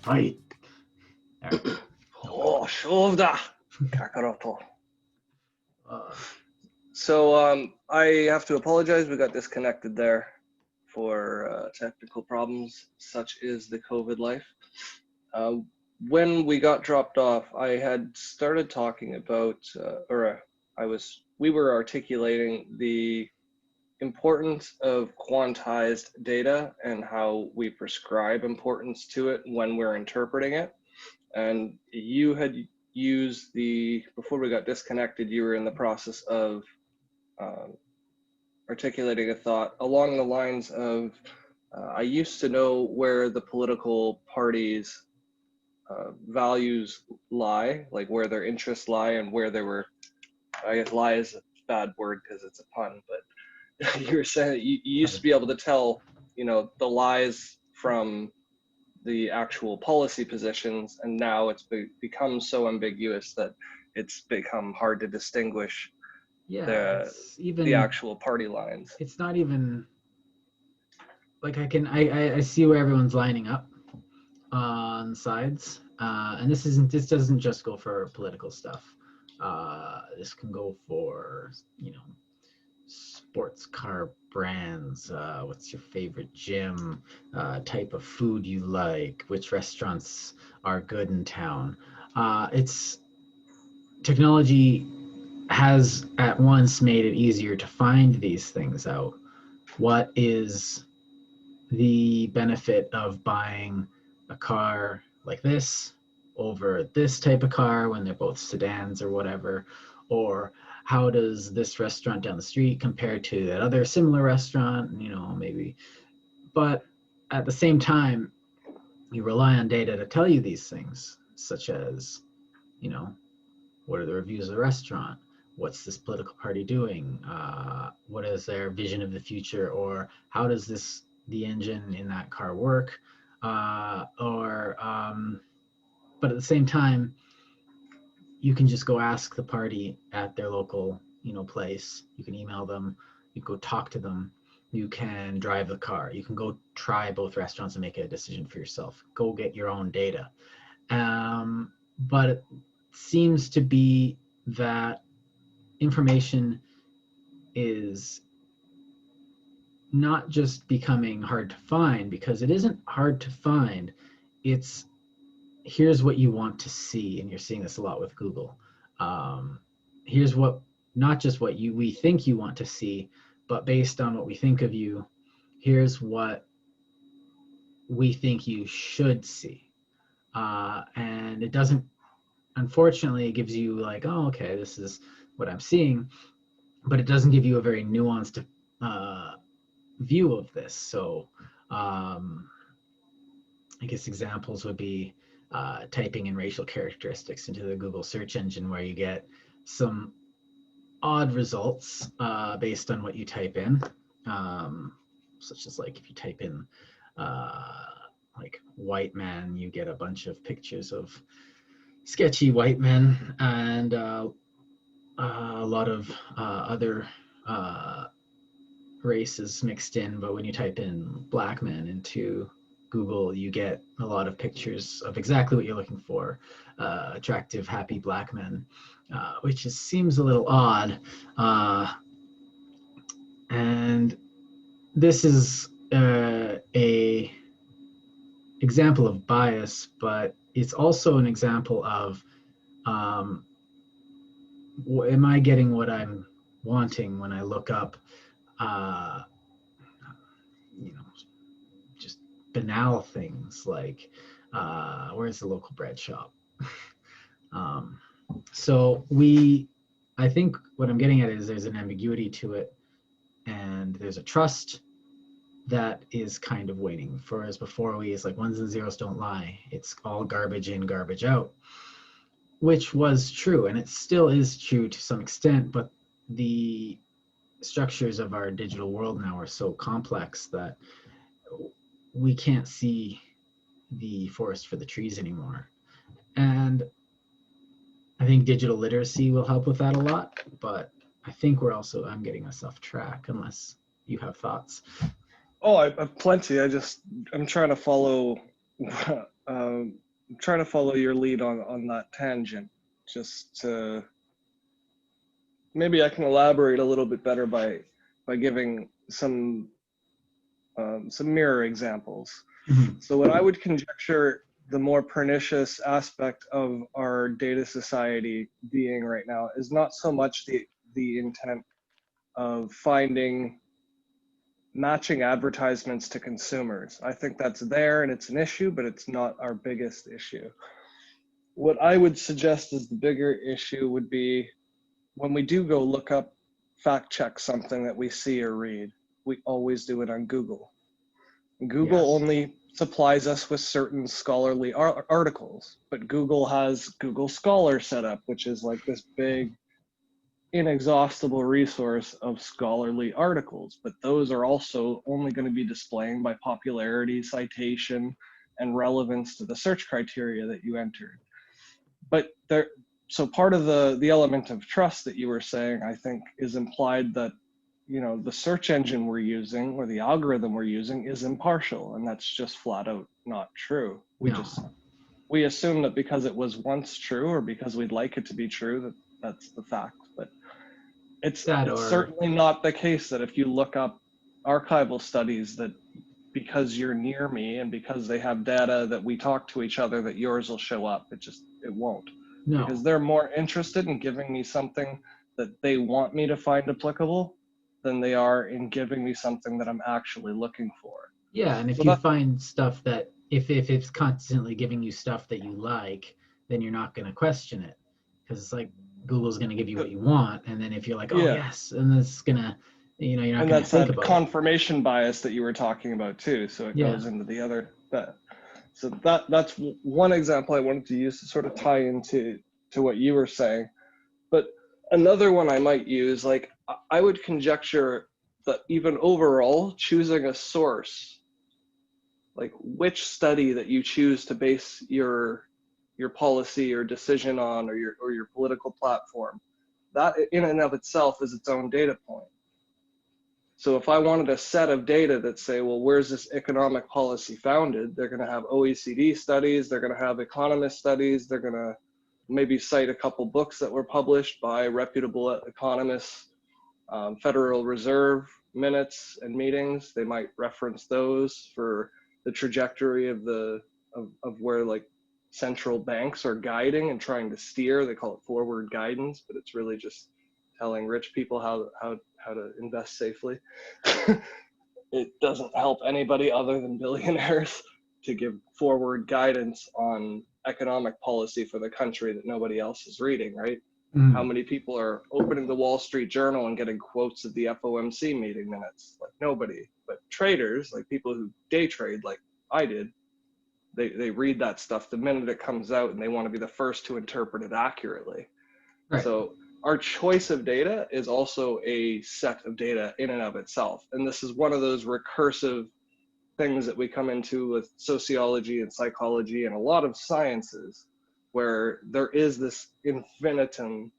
fight. Oh, shovda, Kakaroto. Uh, So I have to apologize. We got disconnected there for technical problems. Such is the COVID life. When we got dropped off, I had started talking about, we were articulating the importance of quantized data and how we prescribe importance to it when we're interpreting it. And you had used before we got disconnected, you were in the process of articulating a thought along the lines of, I used to know where the political parties' values lie, like where their interests lie and where they were, I guess lie is a bad word because it's a pun, but you were saying that you used to be able to tell, the lies from the actual policy positions, and now it's become so ambiguous that it's become hard to distinguish the actual party lines. It's not even like I see where everyone's lining up on sides, and this doesn't just go for political stuff. This can go for sports car brands, what's your favorite gym, type of food you like, which restaurants are good in town. It's technology has at once made it easier to find these things out. What is the benefit of buying a car like this over this type of car when they're both sedans or whatever? Or how does this restaurant down the street compare to that other similar restaurant, maybe. But at the same time, you rely on data to tell you these things, such as, what are the reviews of the restaurant? What's this political party doing? What is their vision of the future? Or how does the engine in that car work? But at the same time, you can just go ask the party at their local, place. You can email them. You can go talk to them. You can drive the car. You can go try both restaurants and make a decision for yourself. Go get your own data. But it seems to be that information is not just becoming hard to find, because it isn't hard to find. It's here's what you want to see, and you're seeing this a lot with Google. Here's what, not just what we think you want to see, but based on what we think of you, here's what we think you should see. And it doesn't, unfortunately, it gives you like, oh, okay, this is what I'm seeing, but it doesn't give you a very nuanced view of this. So I guess examples would be typing in racial characteristics into the Google search engine, where you get some odd results based on what you type in, such as like if you type in like white man, you get a bunch of pictures of sketchy white men and a lot of other races mixed in. But when you type in black men into Google, you get a lot of pictures of exactly what you're looking for, attractive, happy black men, which seems a little odd. And this is a example of bias, but it's also an example of, am I getting what I'm wanting when I look up, just banal things like, where's the local bread shop? So I think what I'm getting at is there's an ambiguity to it, and there's a trust that is kind of waning. Whereas before it's like ones and zeros don't lie. It's all garbage in, garbage out, which was true, and it still is true to some extent, but the structures of our digital world now are so complex that we can't see the forest for the trees anymore. And I think digital literacy will help with that a lot, but I think I'm getting us off track, unless you have thoughts. Oh, I have plenty. I'm trying to follow I'm trying to follow your lead on that tangent, just to maybe I can elaborate a little bit better by giving some mirror examples. Mhm. So what I would conjecture the more pernicious aspect of our data society being right now is not so much the intent of finding matching advertisements to consumers. I think that's there and it's an issue, but it's not our biggest issue. What I would suggest is the bigger issue would be when we do go look up, fact check something that we see or read, we always do it on Google. Google Yes. only supplies us with certain scholarly articles, but Google has Google Scholar set up, which is like this big, inexhaustible resource of scholarly articles. But those are also only going to be displaying by popularity, citation, and relevance to the search criteria that you entered. But there, so part of the element of trust that you were saying, I think, is implied that, you know, the search engine we're using or the algorithm we're using is impartial, and that's just flat out not true. No. We assume that because it was once true or because we'd like it to be true, that that's the fact. But it's That or certainly not the case that if you look up archival studies, that because you're near me and because they have data that we talk to each other, that yours will show up. It won't, no. because they're more interested in giving me something that they want me to find applicable than they are in giving me something that I'm actually looking for. Yeah, and So if you that, find stuff that if it's constantly giving you stuff that you like, then you're not going to question it because it's like Google's going to give you what you want, and then if you're like, oh yeah, yes, and it's gonna, you're not and going to that's think that about it. confirmation bias that you were talking about too. So it Yeah. goes into the other that. So that's one example I wanted to use to sort of tie into what you were saying. But another one I might use, like I would conjecture that even overall choosing a source, like which study that you choose to base your policy or decision on, or your political platform, that in and of itself is its own data point. So if I wanted a set of data that say, well, where's this economic policy founded? They're going to have OECD studies, they're going to have economist studies, they're going to maybe cite a couple books that were published by reputable economists, Federal Reserve minutes and meetings. They might reference those for the trajectory of of where like central banks are guiding and trying to steer. They call it forward guidance, but it's really just telling rich people how to invest safely. It doesn't help anybody other than billionaires to give forward guidance on economic policy for the country that nobody else is reading, right? How Mm. many people are opening the Wall Street Journal and getting quotes of the FOMC meeting minutes? Like nobody. But traders, like people who day trade like I did, they read that stuff the minute it comes out and they want to be the first to interpret it accurately. Right. So our choice of data is also a set of data in and of itself. And this is one of those recursive things that we come into with sociology and psychology and a lot of sciences, where there is this infinitum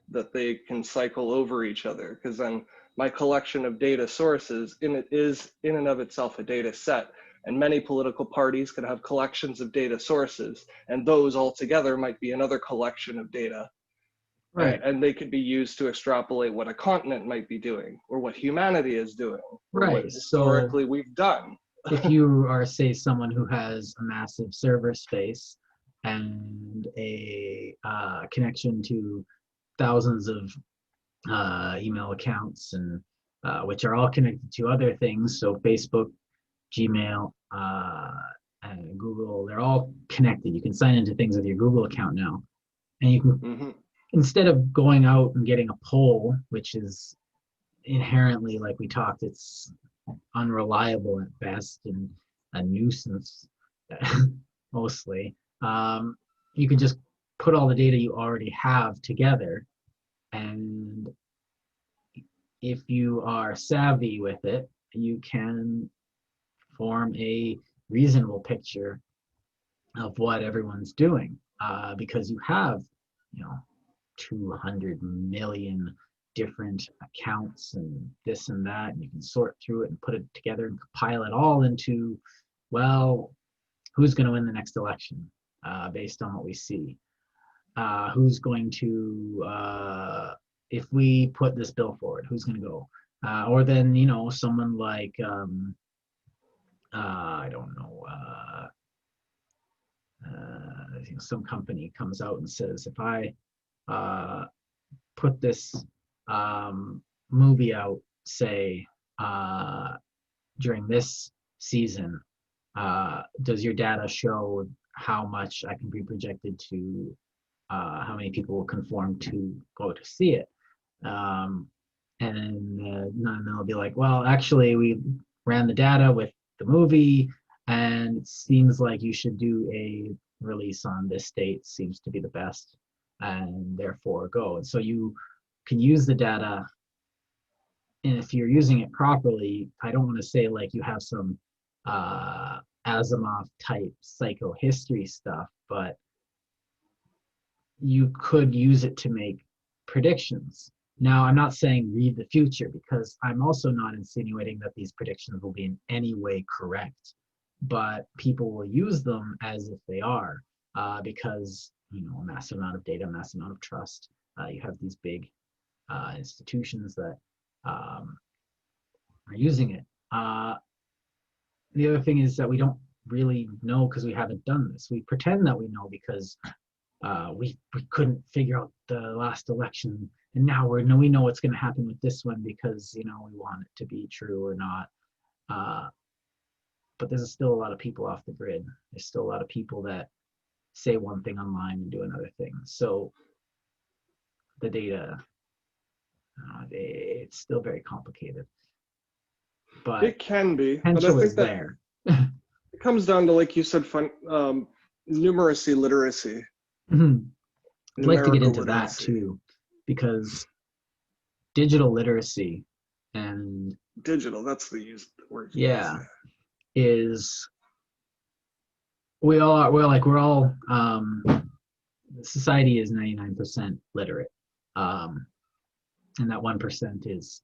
that they can cycle over each other, because then my collection of data sources is in and of itself a data set, and many political parties could have collections of data sources, and those all together might be another collection of data, Right. and they could be used to extrapolate what a continent might be doing, or what humanity is doing, or what Right. So historically we've done. if you are, say, someone who has a massive server space and a connection to thousands of email accounts and which are all connected to other things, so Facebook, Gmail, and Google, they're all connected. You can sign into things with your Google account now, and you can, Mm-hmm. instead of going out and getting a poll, which is inherently, like we talked, it's unreliable at best and a nuisance mostly. You can just put all the data you already have together, and if you are savvy with it, you can form a reasonable picture of what everyone's doing because you have, you know, 200 million different accounts and this and that, and you can sort through it and put it together and compile it all into, well, who's going to win the next election based on what we see. Who's going to, if we put this bill forward, who's going to go? Or then, someone like, I don't know, some company comes out and says, if I put this movie out, say, during this season, does your data show how much I can be projected to, how many people will conform to go to see it? And then they'll be like, well, actually, we ran the data with the movie, and it seems like you should do a release on this date, seems to be the best, and therefore go. And so you can use the data, and if you're using it properly, I don't want to say like you have some Asimov type psychohistory stuff, but you could use it to make predictions. Now, I'm not saying read the future, because I'm also not insinuating that these predictions will be in any way correct, but people will use them as if they are, because, a massive amount of data, a massive amount of trust. You have these big institutions that are using it. The other thing is that we don't really know because we haven't done this. We pretend that we know because we couldn't figure out the last election, and now we know what's going to happen with this one because we want it to be true or not. But there's still a lot of people off the grid. There's still a lot of people that say one thing online and do another thing. So the data, it's still very complicated. But it can be. Potential But I is think there. it comes down to, like you said, numeracy literacy. I'd like to get into that literacy. too, because digital literacy and digital, that's the used word. Yeah, is we're all society is 99% literate, and that 1% is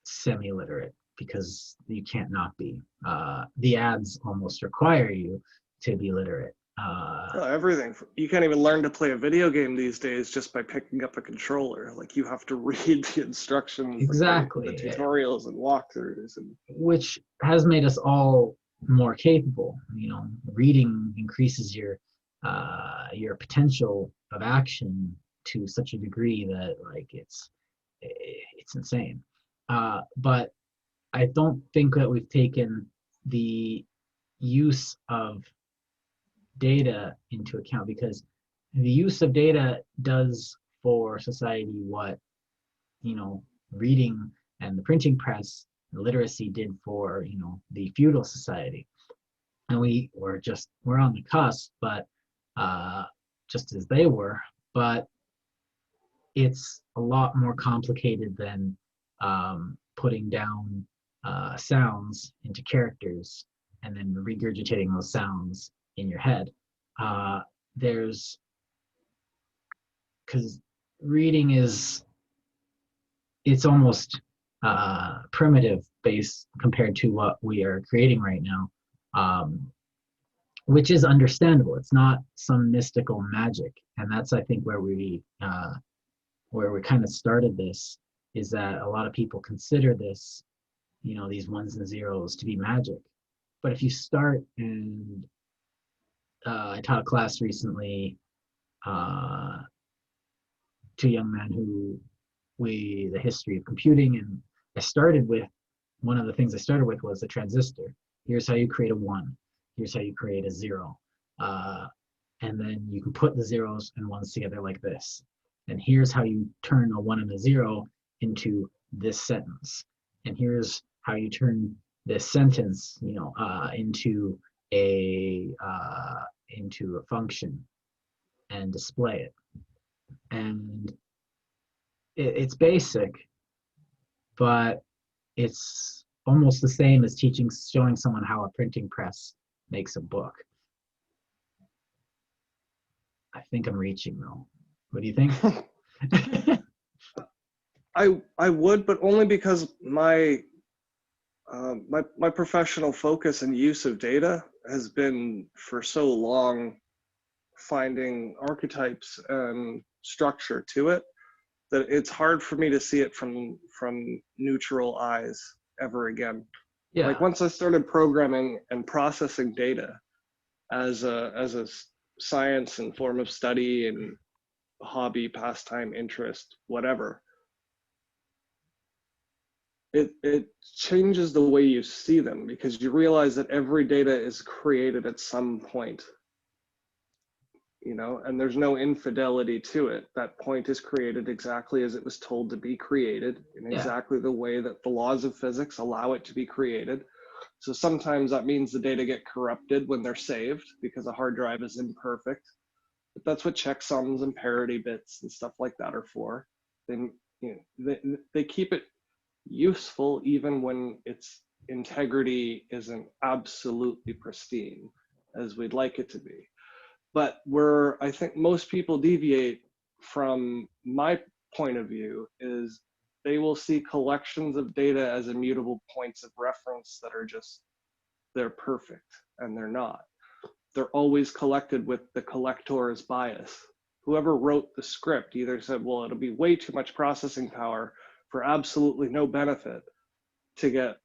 semi-literate because you can't not be. The ads almost require you to be literate. Everything. You can't even learn to play a video game these days just by picking up a controller. Like, you have to read the instructions, exactly, the tutorials and walkthroughs, which has made us all more capable. Reading increases your potential of action to such a degree that it's insane. But I don't think that we've taken the use of data into account, because the use of data does for society what reading and the printing press and literacy did for the feudal society. And we're on the cusp, but just as they were, but it's a lot more complicated than putting down sounds into characters and then regurgitating those sounds in your head. Because reading it's almost primitive based compared to what we are creating right now, which is understandable. It's not some mystical magic, and that's, I think, where we kind of started this, is that a lot of people consider this, these ones and zeros, to be magic. But if you start, and I taught a class recently to a young man who the history of computing, and one of the things I started with was a transistor. Here's how you create a 1. Here's how you create a 0. And then you can put the zeros and ones together like this. And here's how you turn a 1 and a 0 into this sentence. And here's how you turn this sentence, into a function and display it. And it's basic, but it's almost the same as showing someone how a printing press makes a book. I think I'm reaching, though. What do you think? I would, but only because my professional focus and use of data has been for so long finding archetypes and structure to it that it's hard for me to see it from neutral eyes ever again. Like Yeah. once I started programming and processing data as a science and form of study and hobby, pastime, interest, whatever, it changes the way you see them, because you realize that every data is created at some point, you know, and there's no infidelity to it. That point is created exactly as it was told to be created, in Yeah. exactly the way that the laws of physics allow it to be created. So sometimes that means the data get corrupted when they're saved because a hard drive is imperfect. But that's what checksums and parity bits and stuff like that are for. They, you know, they keep it useful even when its integrity isn't absolutely pristine as we'd like it to be. But where I think most people deviate from my point of view is they will see collections of data as immutable points of reference that are just, they're perfect, and they're not. They're always collected with the collector's bias. Whoever wrote the script either said, well, it'll be way too much processing power for absolutely no benefit to get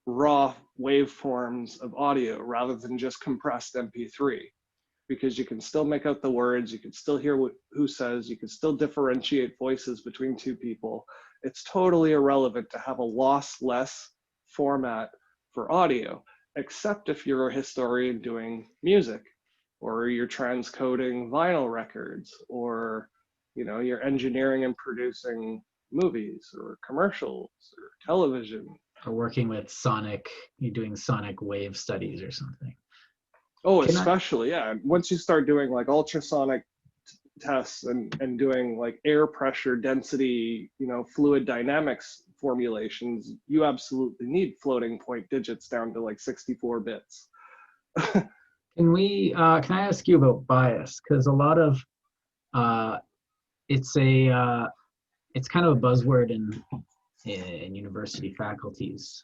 raw waveforms of audio rather than just compressed MP3, because you can still make out the words, you can still hear who says, you can still differentiate voices between two people. It's totally irrelevant to have a lossless format for audio, except if you're a historian doing music, or you're transcoding vinyl records, or you know, you're engineering and producing movies or commercials or television. Or working with sonic, you're doing sonic wave studies or something. Oh, Can I? especially, yeah. Once you start doing like ultrasonic tests and doing like air pressure density, you know, fluid dynamics formulations, you absolutely need floating point digits down to like 64 bits. Can we? Can I ask you about bias? Because a lot of uh, it's a it's kind of a buzzword in university faculties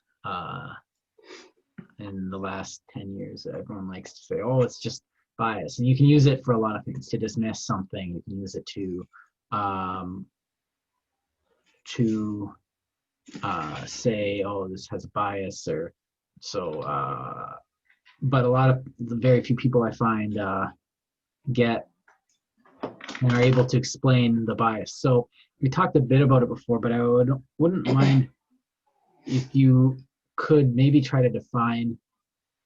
in the last 10 years. Everyone likes to say, "Oh, it's just bias," and you can use it for a lot of things. To dismiss something, you can use it um, to say, "Oh, this has bias," or so. But a lot of the very few people I find get and are able to explain the bias. So we talked a bit about it before, but wouldn't mind if you could maybe try to define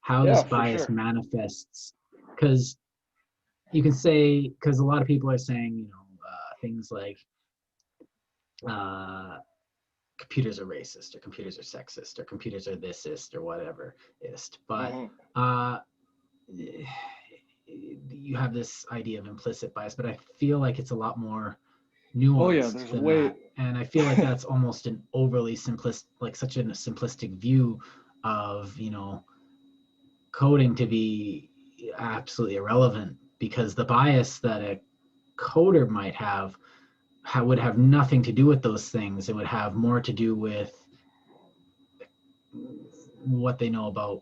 how Yeah, this for bias sure. manifests. Because you can say, because a lot of people are saying, you know, things like uh, computers are racist, or computers are sexist, or computers are thisist, or whatever ist. But Hmm. uh, you have this idea of implicit bias, but I feel like it's a lot more Oh yeah, nuanced there's than way. that. And I feel like that's almost an overly simplistic, like such a simplistic view of, you know, coding to be absolutely irrelevant, because the bias that a coder might have would have nothing to do with those things. It would have more to do with what they know about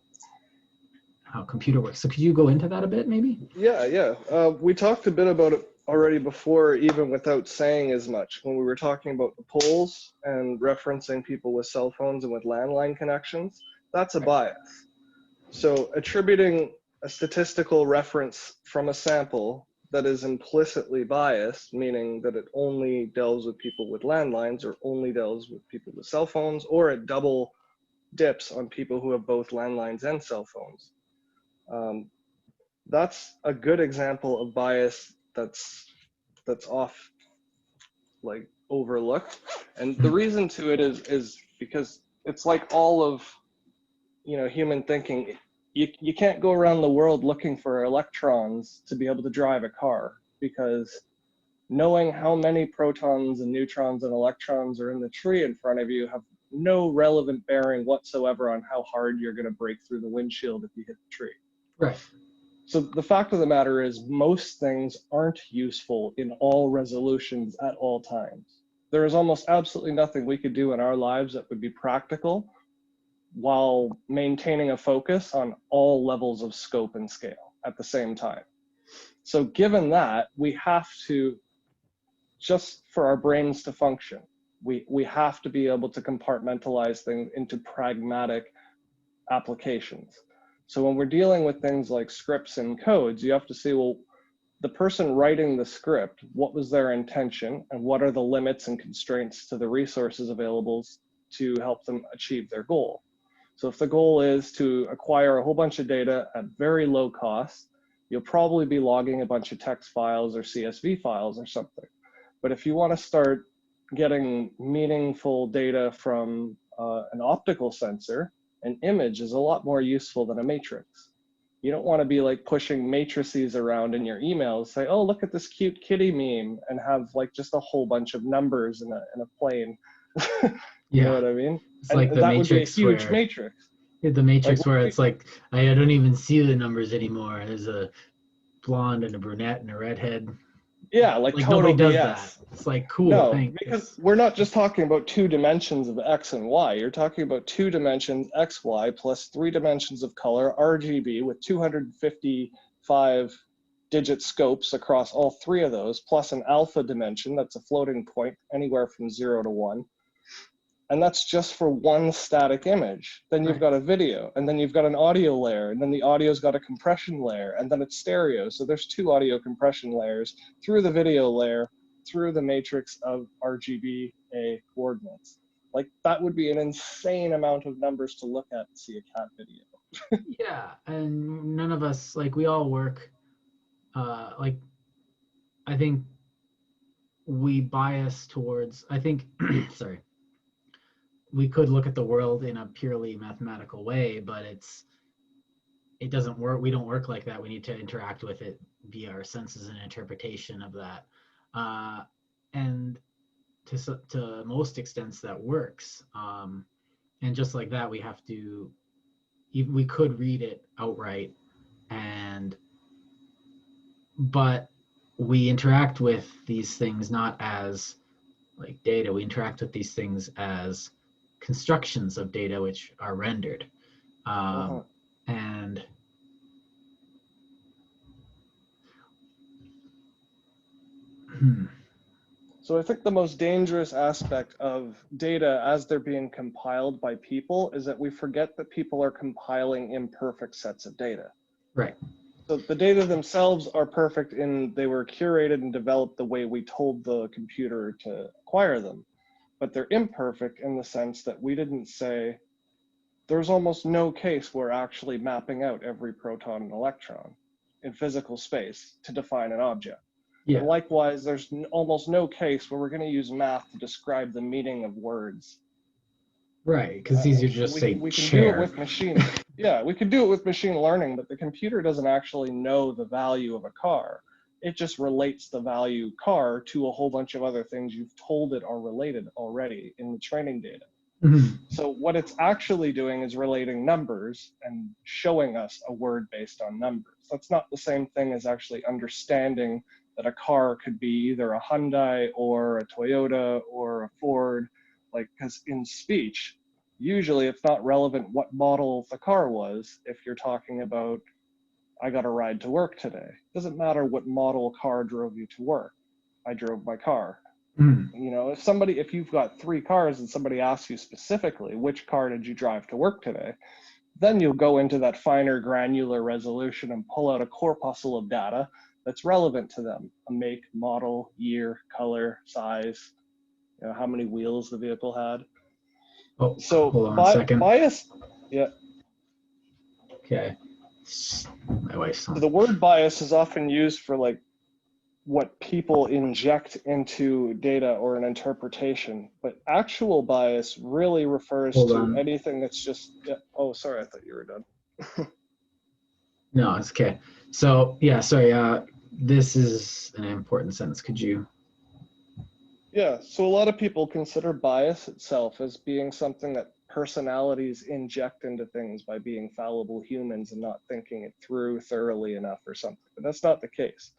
how computer works. So could you go into that a bit, maybe? Yeah, yeah. We talked a bit about it already before, even without saying as much, when we were talking about the polls and referencing people with cell phones and with landline connections. That's a Right. bias. So attributing a statistical reference from a sample that is implicitly biased, meaning that it only deals with people with landlines or only deals with people with cell phones, or it double dips on people who have both landlines and cell phones. Um, that's a good example of bias that's off, like overlooked. And the reason to it is because it's like all of, you know, human thinking. You can't go around the world looking for electrons to be able to drive a car, because knowing how many protons and neutrons and electrons are in the tree in front of you have no relevant bearing whatsoever on how hard you're going to break through the windshield if you hit the tree. Right. So the fact of the matter is, most things aren't useful in all resolutions at all times. There is almost absolutely nothing we could do in our lives that would be practical while maintaining a focus on all levels of scope and scale at the same time. So given that, we have to, just for our brains to function, we have to be able to compartmentalize things into pragmatic applications. So when we're dealing with things like scripts and codes, you have to see, well, the person writing the script, what was their intention, and what are the limits and constraints to the resources available to help them achieve their goal. So if the goal is to acquire a whole bunch of data at very low cost, you'll probably be logging a bunch of text files or CSV files or something. But if you want to start getting meaningful data from an optical sensor, an image is a lot more useful than a matrix. You don't want to be like pushing matrices around in your emails, say, oh, look at this cute kitty meme, and have like just a whole bunch of numbers in a plane. You know what I mean? It's like the that would be a Matrix huge where matrix. the Matrix Like, where it's like I don't even see the numbers anymore. There's a blonde and a brunette and a redhead. yeah, like Nobody total does BS. that. It's like cool. No, Thanks. because we're not just talking about 2 dimensions of X and Y. You're talking about 2 dimensions X, Y plus 3 dimensions of color, RGB, with 255 digit scopes across all 3 of those, plus an alpha dimension that's a floating point anywhere from 0 to 1. And that's just for one static image. Then you've got a video, and then you've got an audio layer, and then the audio's got a compression layer, and then it's stereo. So there's 2 audio compression layers through the video layer, through the matrix of RGBA coordinates. Like, that would be an insane amount of numbers to look at and see a cat video. Yeah, and none of us, like, we all work, like, I think we bias towards, I think, sorry, we could look at the world in a purely mathematical way, but it doesn't work. We don't work like that. We need to interact with it via our senses and interpretation of that. And to most extents that works. And just like that, we have to, we could read it outright, but we interact with these things not as like data. We interact with these things as constructions of data which are rendered. And So I think the most dangerous aspect of data as they're being compiled by people is that we forget that people are compiling imperfect sets of data. Right. So the data themselves are perfect in they were curated and developed the way we told the computer to acquire them. But they're imperfect in the sense that we didn't say, there's almost no case we're actually mapping out every proton and electron in physical space to define an object. Yeah. And likewise, there's almost no case where we're going to use math to describe the meaning of words. Right, because it's easier to just say we can chair. do it with machine. Yeah, we can do it with machine learning, but the computer doesn't actually know the value of a car. It just relates the value car to a whole bunch of other things you've told it are related already in the training data. Mm-hmm. So what it's actually doing is relating numbers and showing us a word based on numbers. That's not the same thing as actually understanding that a car could be either a Hyundai or a Toyota or a Ford, like, because in speech, usually it's not relevant what model the car was if you're talking about, I got a ride to work today. It doesn't matter what model car drove you to work. I drove my car. You know, if you've got 3 cars and somebody asks you specifically, which car did you drive to work today? Then you'll go into that finer granular resolution and pull out a corpuscle of data that's relevant to them. A make, model, year, color, size, you know, how many wheels the vehicle had. Oh, so hold on a second. Bias, yeah. Okay. My wife's so the word bias is often used for like what people inject into data or an interpretation, but actual bias really refers to anything that's just, yeah. Oh, sorry, I thought you were done. No, it's okay. So yeah, sorry, this is an important sentence. Could you? Yeah, so a lot of people consider bias itself as being something that personalities inject into things by being fallible humans and not thinking it through thoroughly enough or something, but that's not the case.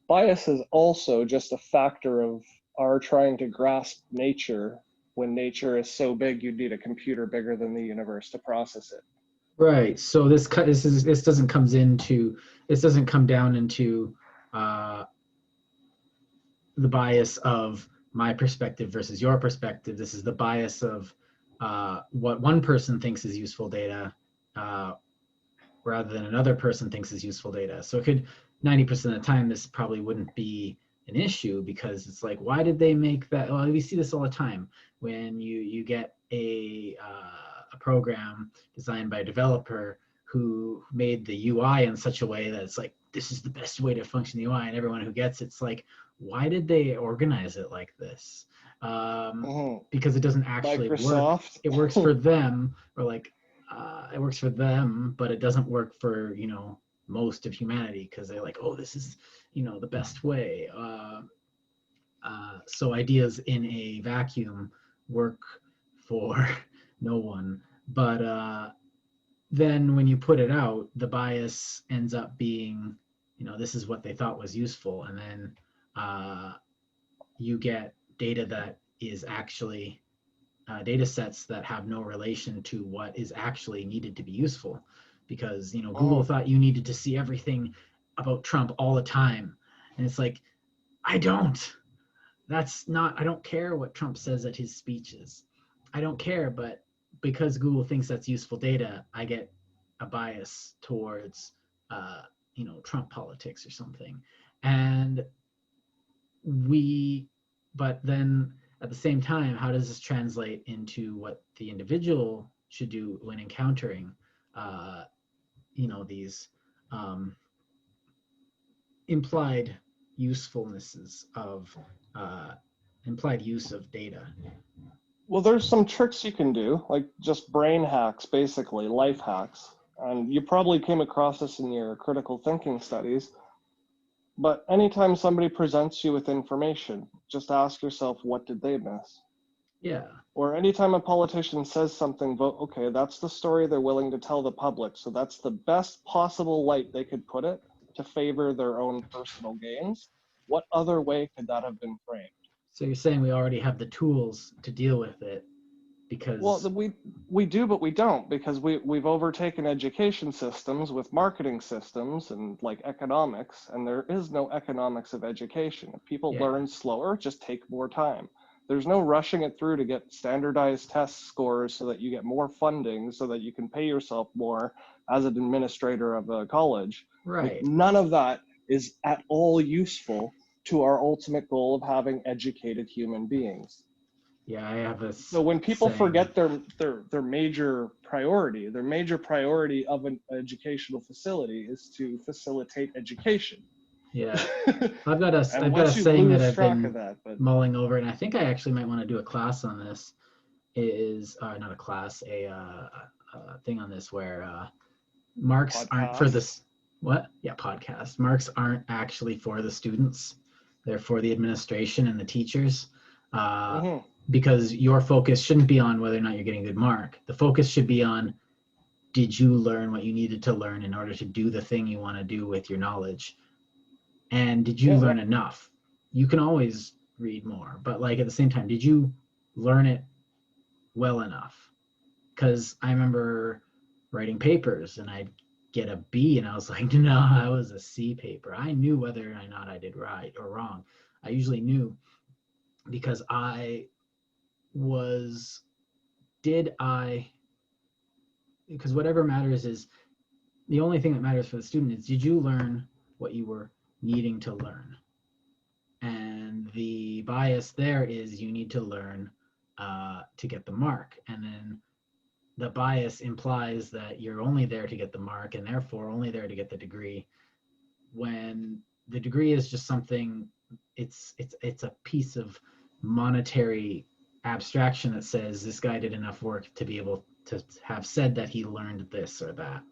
Bias is also just a factor of our trying to grasp nature when nature is so big you'd need a computer bigger than the universe to process it. Right. So this doesn't come down into the bias of my perspective versus your perspective. This is the bias of what one person thinks is useful data rather than another person thinks is useful data. So it could 90% of the time this probably wouldn't be an issue, because it's like, why did they make that? Well, we see this all the time when you get a program designed by a developer who made the UI in such a way that it's like, this is the best way to function the UI, and everyone who gets it's like, why did they organize it like this? Because it doesn't actually work. It works for them, or like it works for them, but it doesn't work for most of humanity, because they're like, oh, this is the best way. So ideas in a vacuum work for no one. But then when you put it out, the bias ends up being, this is what they thought was useful. And then you get data that is actually data sets that have no relation to what is actually needed to be useful. Because, Google thought you needed to see everything about Trump all the time. And it's like, I don't care what Trump says at his speeches. I don't care, but because Google thinks that's useful data, I get a bias towards, Trump politics or something. And but then at the same time, how does this translate into what the individual should do when encountering, these implied usefulnesses of implied use of data? Well, there's some tricks you can do, like just brain hacks, basically, life hacks. And you probably came across this in your critical thinking studies. But anytime somebody presents you with information, just ask yourself, what did they miss? Yeah. Or anytime a politician says something, okay, that's the story they're willing to tell the public. So that's the best possible light they could put it to favor their own personal gains. What other way could that have been framed? So you're saying we already have the tools to deal with it, because... Well, we do, but we don't, because we've overtaken education systems with marketing systems and like economics, and there is no economics of education. If people learn slower, just take more time. There's no rushing it through to get standardized test scores so that you get more funding so that you can pay yourself more as an administrator of a college. Right. Like, none of that is at all useful to our ultimate goal of having educated human beings. Yeah, I have a So when people forget their major priority of an educational facility is to facilitate education. Yeah, I've got a saying that I've been mulling over, and I think I actually might want to do a class on this. Is not a class, a thing on this where marks aren't for this. What? Yeah, podcast. Marks aren't actually for the students; they're for the administration and the teachers. Because your focus shouldn't be on whether or not you're getting a good mark. The focus should be on, did you learn what you needed to learn in order to do the thing you want to do with your knowledge? And did you learn enough? You can always read more, but like at the same time, did you learn it well enough? Because I remember writing papers and I'd get a B and I was like, no, that was a C paper. I knew whether or not I did right or wrong. I usually knew because because whatever matters is, the only thing that matters for the student is, did you learn what you were needing to learn? And the bias there is you need to learn to get the mark. And then the bias implies that you're only there to get the mark and therefore only there to get the degree, when the degree is just something, it's a piece of monetary abstraction that says this guy did enough work to be able to have said that he learned this or that.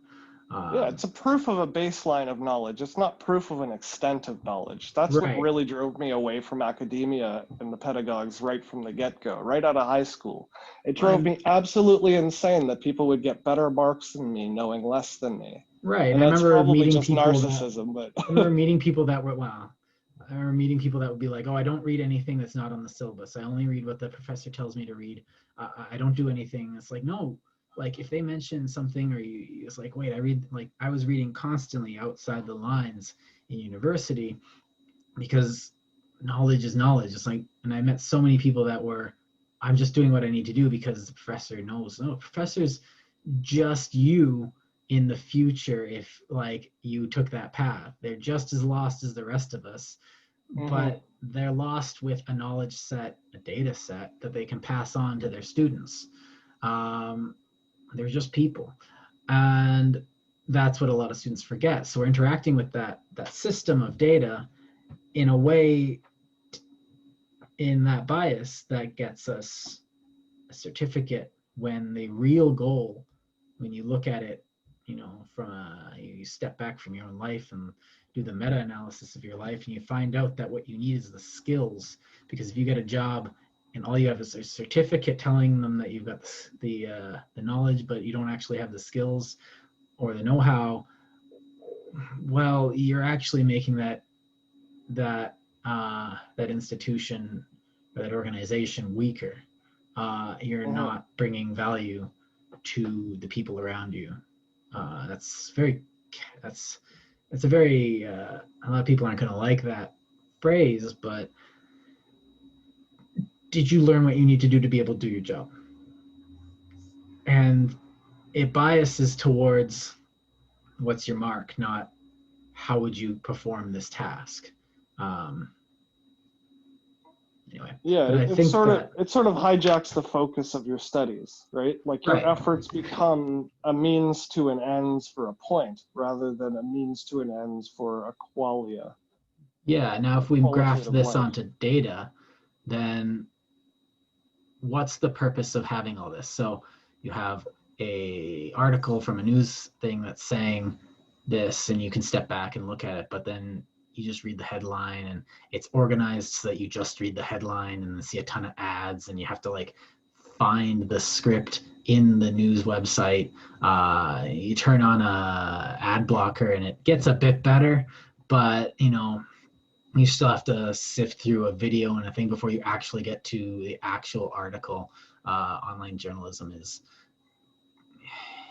Yeah, it's a proof of a baseline of knowledge. It's not proof of an extent of knowledge. That's what really drove me away from academia and the pedagogues right from the get-go, right out of high school. It drove me absolutely insane that people would get better marks than me knowing less than me. Right, and I that's remember probably meeting just people narcissism. I remember meeting people that were, I remember meeting people that would be like, oh, I don't read anything that's not on the syllabus. I only read what the professor tells me to read. I don't do anything. It's like, no, like if they mention something or it's like, wait, I was reading constantly outside the lines in university because knowledge is knowledge. It's like, and I met so many people that were, I'm just doing what I need to do because the professor knows. No, professor's just you in the future if like you took that path. They're just as lost as the rest of us, but they're lost with a knowledge set, a data set that they can pass on to their students. They're just people. And that's what a lot of students forget. So we're interacting with that system of data in a way, in that bias that gets us a certificate, when the real goal, when you look at it, from you step back from your own life and do the meta-analysis of your life, and you find out that what you need is the skills. Because if you get a job and all you have is a certificate telling them that you've got the knowledge, but you don't actually have the skills or the know-how, well, you're actually making that institution or that organization weaker. You're not bringing value to the people around you. That's a very a lot of people aren't going to like that phrase, but did you learn what you need to do to be able to do your job? And it biases towards what's your mark, not how would you perform this task. Anyway, yeah, I think it sort of hijacks the focus of your studies, right? Like your efforts become a means to an ends for a point rather than a means to an ends for a qualia. Yeah, now if we graph this onto data, then what's the purpose of having all this? So you have a article from a news thing that's saying this, and you can step back and look at it, but then you just read the headline, and it's organized so that you just read the headline and see a ton of ads, and you have to like find the script in the news website. You turn on a ad blocker and it gets a bit better, but you still have to sift through a video and a thing before you actually get to the actual article. Online journalism is...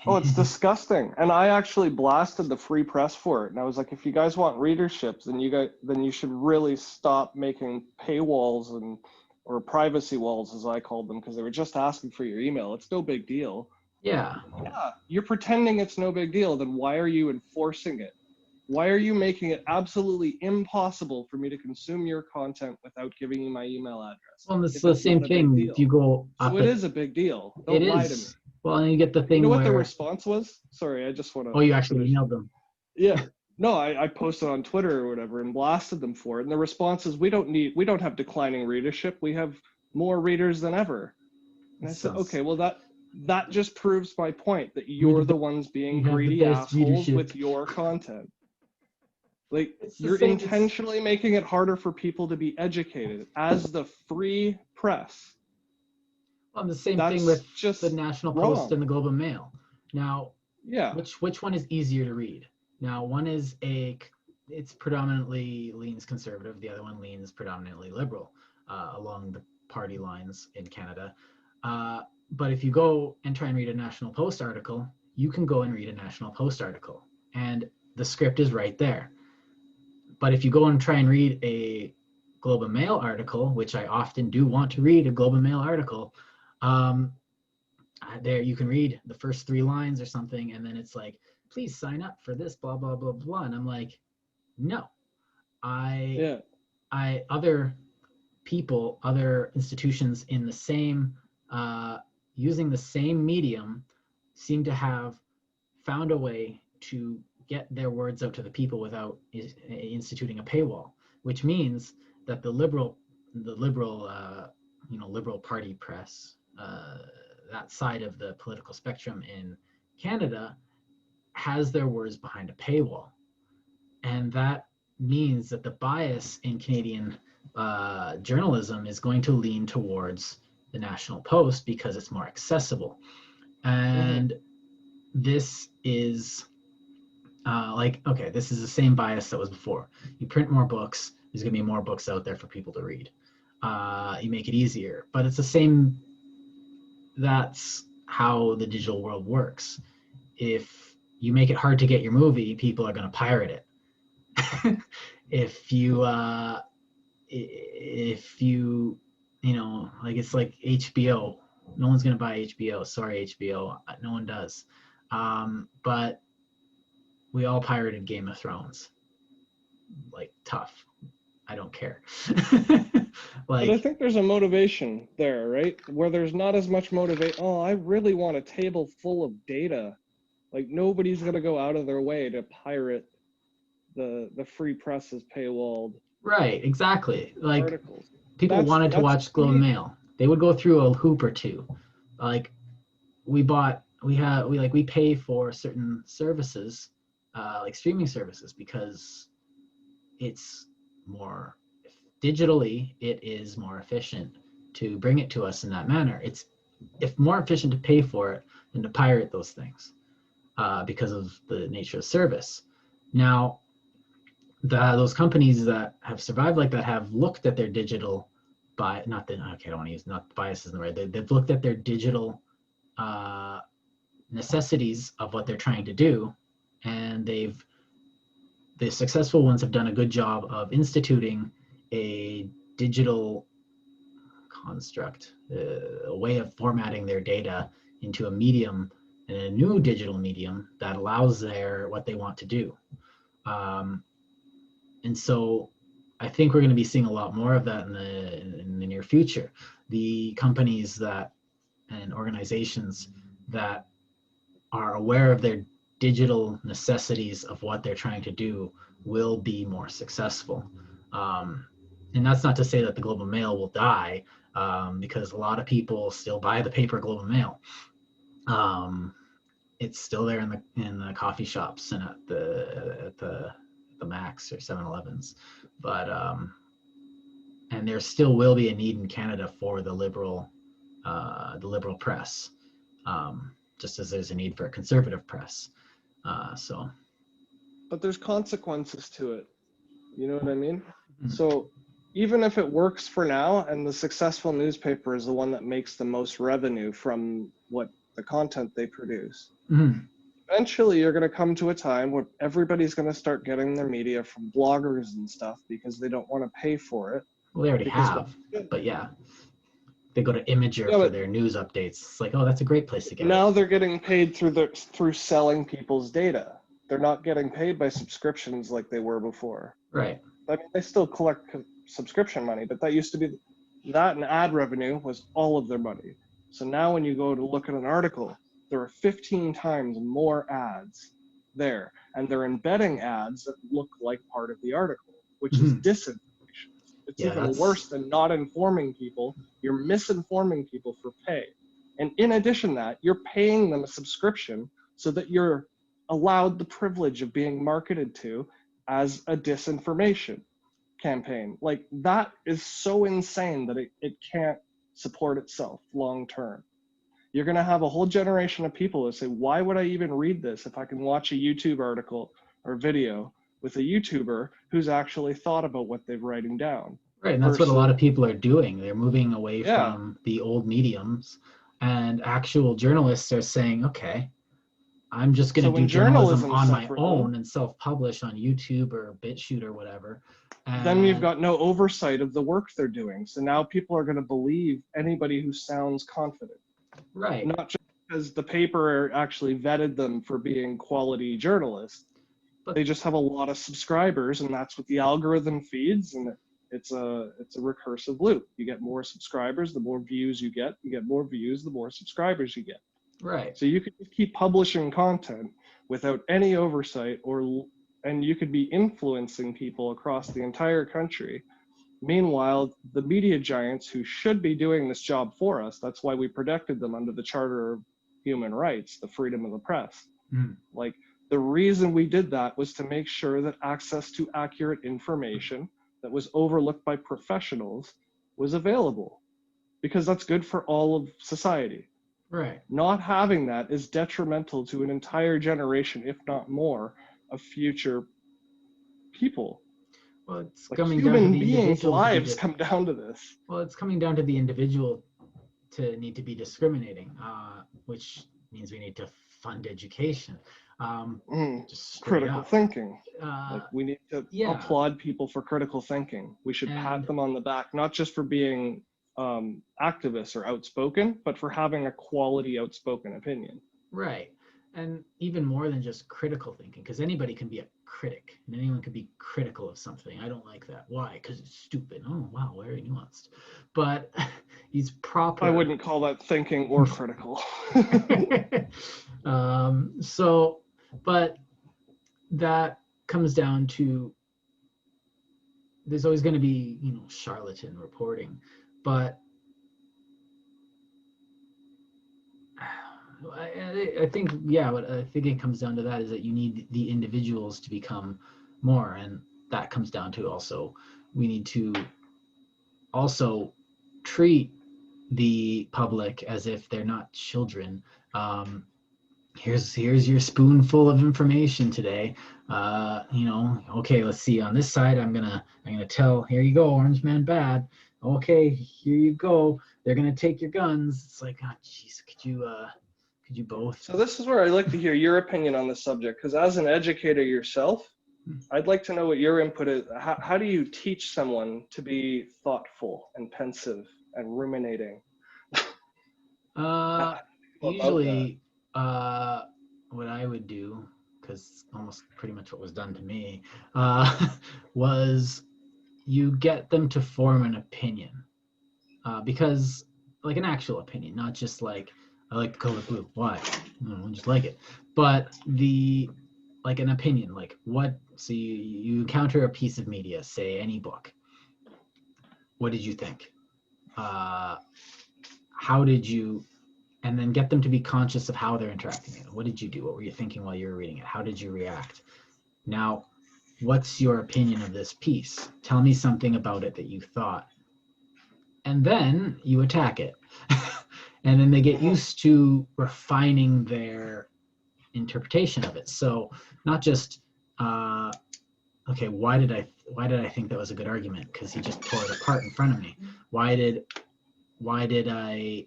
Oh, it's disgusting. And I actually blasted the free press for it. And I was like, if you guys want readership, then you should really stop making paywalls or privacy walls, as I called them, because they were just asking for your email. It's no big deal. Yeah. Yeah. You're pretending it's no big deal. Then why are you enforcing it? Why are you making it absolutely impossible for me to consume your content without giving you my email address? Well, it's the same thing. If you go up, so it is a big deal. Don't lie to me. Well, and you get the thing. You know what the response was? Sorry, I just want to. Oh, you actually emailed them. Yeah. No, I posted on Twitter or whatever and blasted them for it. And the response is, we don't have declining readership. We have more readers than ever. And I said, okay, well that just proves my point that you're the ones being greedy assholes with your content. Like, you're intentionally making it harder for people to be educated as the free press. Well, the same thing with just the National Post and the Globe and Mail. Now, which one is easier to read? Now, one is it's predominantly leans conservative. The other one leans predominantly liberal along the party lines in Canada. But if you go and try and read a National Post article, you can go and read a National Post article, and the script is right there. But if you go and try and read a Globe and Mail article, which I often do want to read a Globe and Mail article, there you can read the first 3 lines or something, and then it's like, please sign up for this, blah, blah, blah, blah. And I'm like, no. Other people, other institutions in the same, using the same medium, seem to have found a way to get their words out to the people without instituting a paywall, which means that the liberal party press, that side of the political spectrum in Canada, has their words behind a paywall. And that means that the bias in Canadian journalism is going to lean towards the National Post because it's more accessible. And this is this is the same bias that was before. You print more books, there's going to be more books out there for people to read. You make it easier, but it's the same. That's how the digital world works. If you make it hard to get your movie, people are going to pirate it. if you like, it's like HBO. No one's going to buy HBO. Sorry, HBO. No one does. But we all pirated Game of Thrones. Like, tough. I don't care. But I think there's a motivation there, right? Where there's not as much motivation. Oh, I really want a table full of data. Like, nobody's going to go out of their way to pirate the free press's paywalled. Right, exactly. Like, articles. People wanted to watch Globe and Mail. They would go through a hoop or two. Like, we pay for certain services, like streaming services, because it's more digitally, it is more efficient to bring it to us in that manner. It's more efficient to pay for it than to pirate those things, because of the nature of service. Now, those companies that have survived like that have looked at their digital they've looked at their digital necessities of what they're trying to do, and the successful ones have done a good job of instituting a digital construct, a way of formatting their data into a medium, and a new digital medium that allows what they want to do. And so I think we're going to be seeing a lot more of that in the near future. The companies and organizations that are aware of their digital necessities of what they're trying to do will be more successful. And that's not to say that the Globe and Mail will die, because a lot of people still buy the paper Globe and Mail. It's still there in the coffee shops and at the Macs or 7-Elevens, but and there still will be a need in Canada for the liberal press, just as there's a need for a conservative press. But there's consequences to it. You know what I mean? Mm-hmm. So even if it works for now, and the successful newspaper is the one that makes the most revenue from what the content they produce, mm-hmm. Eventually you're going to come to a time where everybody's going to start getting their media from bloggers and stuff because they don't want to pay for it. Well, they already have, but yeah. They go to Imager for their news updates. It's like, oh, that's a great place to get now it. They're getting paid through selling people's data. They're not getting paid by subscriptions like they were before. Right. I mean, they still collect subscription money, but that used to be, that and ad revenue was all of their money. So now when you go to look at an article, there are 15 times more ads there, and they're embedding ads that look like part of the article, which is disinformation. It's even worse than not informing people. You're misinforming people for pay. And in addition to that, you're paying them a subscription so that you're allowed the privilege of being marketed to as a disinformation campaign. Like, that is so insane that it can't support itself long term. You're going to have a whole generation of people that say, why would I even read this if I can watch a YouTube article or video with a YouTuber who's actually thought about what they're writing down? Right, and that's what a lot of people are doing. They're moving away from the old mediums, and actual journalists are saying, okay, I'm just going to do journalism on my own and self-publish on YouTube or BitChute or whatever. And then you've got no oversight of the work they're doing. So now people are going to believe anybody who sounds confident. Right. Not just because the paper actually vetted them for being quality journalists. But they just have a lot of subscribers, and that's what the algorithm feeds, and it's a recursive loop. You get more subscribers, the more views you get. You get more views, the more subscribers you get. Right. So you could just keep publishing content without any oversight, and you could be influencing people across the entire country. Meanwhile, the media giants who should be doing this job for us, that's why we protected them under the Charter of Human Rights, the freedom of the press. Like, the reason we did that was to make sure that access to accurate information that was overlooked by professionals was available, because that's good for all of society. Right. Not having that is detrimental to an entire generation, if not more, of future people. Well, it's Like coming down to human the beings' individual. lives come down to this. Well, it's coming down to the individual to need to be discriminating, which means we need to fund education. Just straight Critical up. thinking. Like we need to applaud people for critical thinking. We should pat them on the back, not just for being activists or outspoken, but for having a quality outspoken opinion. Right. And even more than just critical thinking, because anybody can be a critic and anyone can be critical of something. I don't like that. Why? Because it's stupid. Oh, wow, very nuanced. But he's proper. I wouldn't call that thinking or critical. But that comes down to, there's always going to be, charlatan reporting, but I think, what I think it comes down to that is that you need the individuals to become more, and that comes down to also, we need to also treat the public as if they're not children. Here's your spoonful of information today. Okay, let's see. On this side, I'm gonna tell. Here you go, Orange Man bad. Okay, here you go. They're gonna take your guns. It's like, oh, jeez, could you both? So this is where I'd like to hear your opinion on the subject, because as an educator yourself, I'd like to know what your input is. How do you teach someone to be thoughtful and pensive and ruminating? Usually, what I would do, because almost pretty much what was done to me, was you get them to form an opinion, because like an actual opinion, not just like, I like the color blue. Why? I just like it. But like an opinion, like what? So you encounter a piece of media, say any book. What did you think? How did you? And then get them to be conscious of how they're interacting. What did you do? What were you thinking while you were reading it? How did you react? Now, what's your opinion of this piece? Tell me something about it that you thought. And then you attack it. And then they get used to refining their interpretation of it. So not just, okay, why did I think that was a good argument? Because he just tore it apart in front of me. Why did I,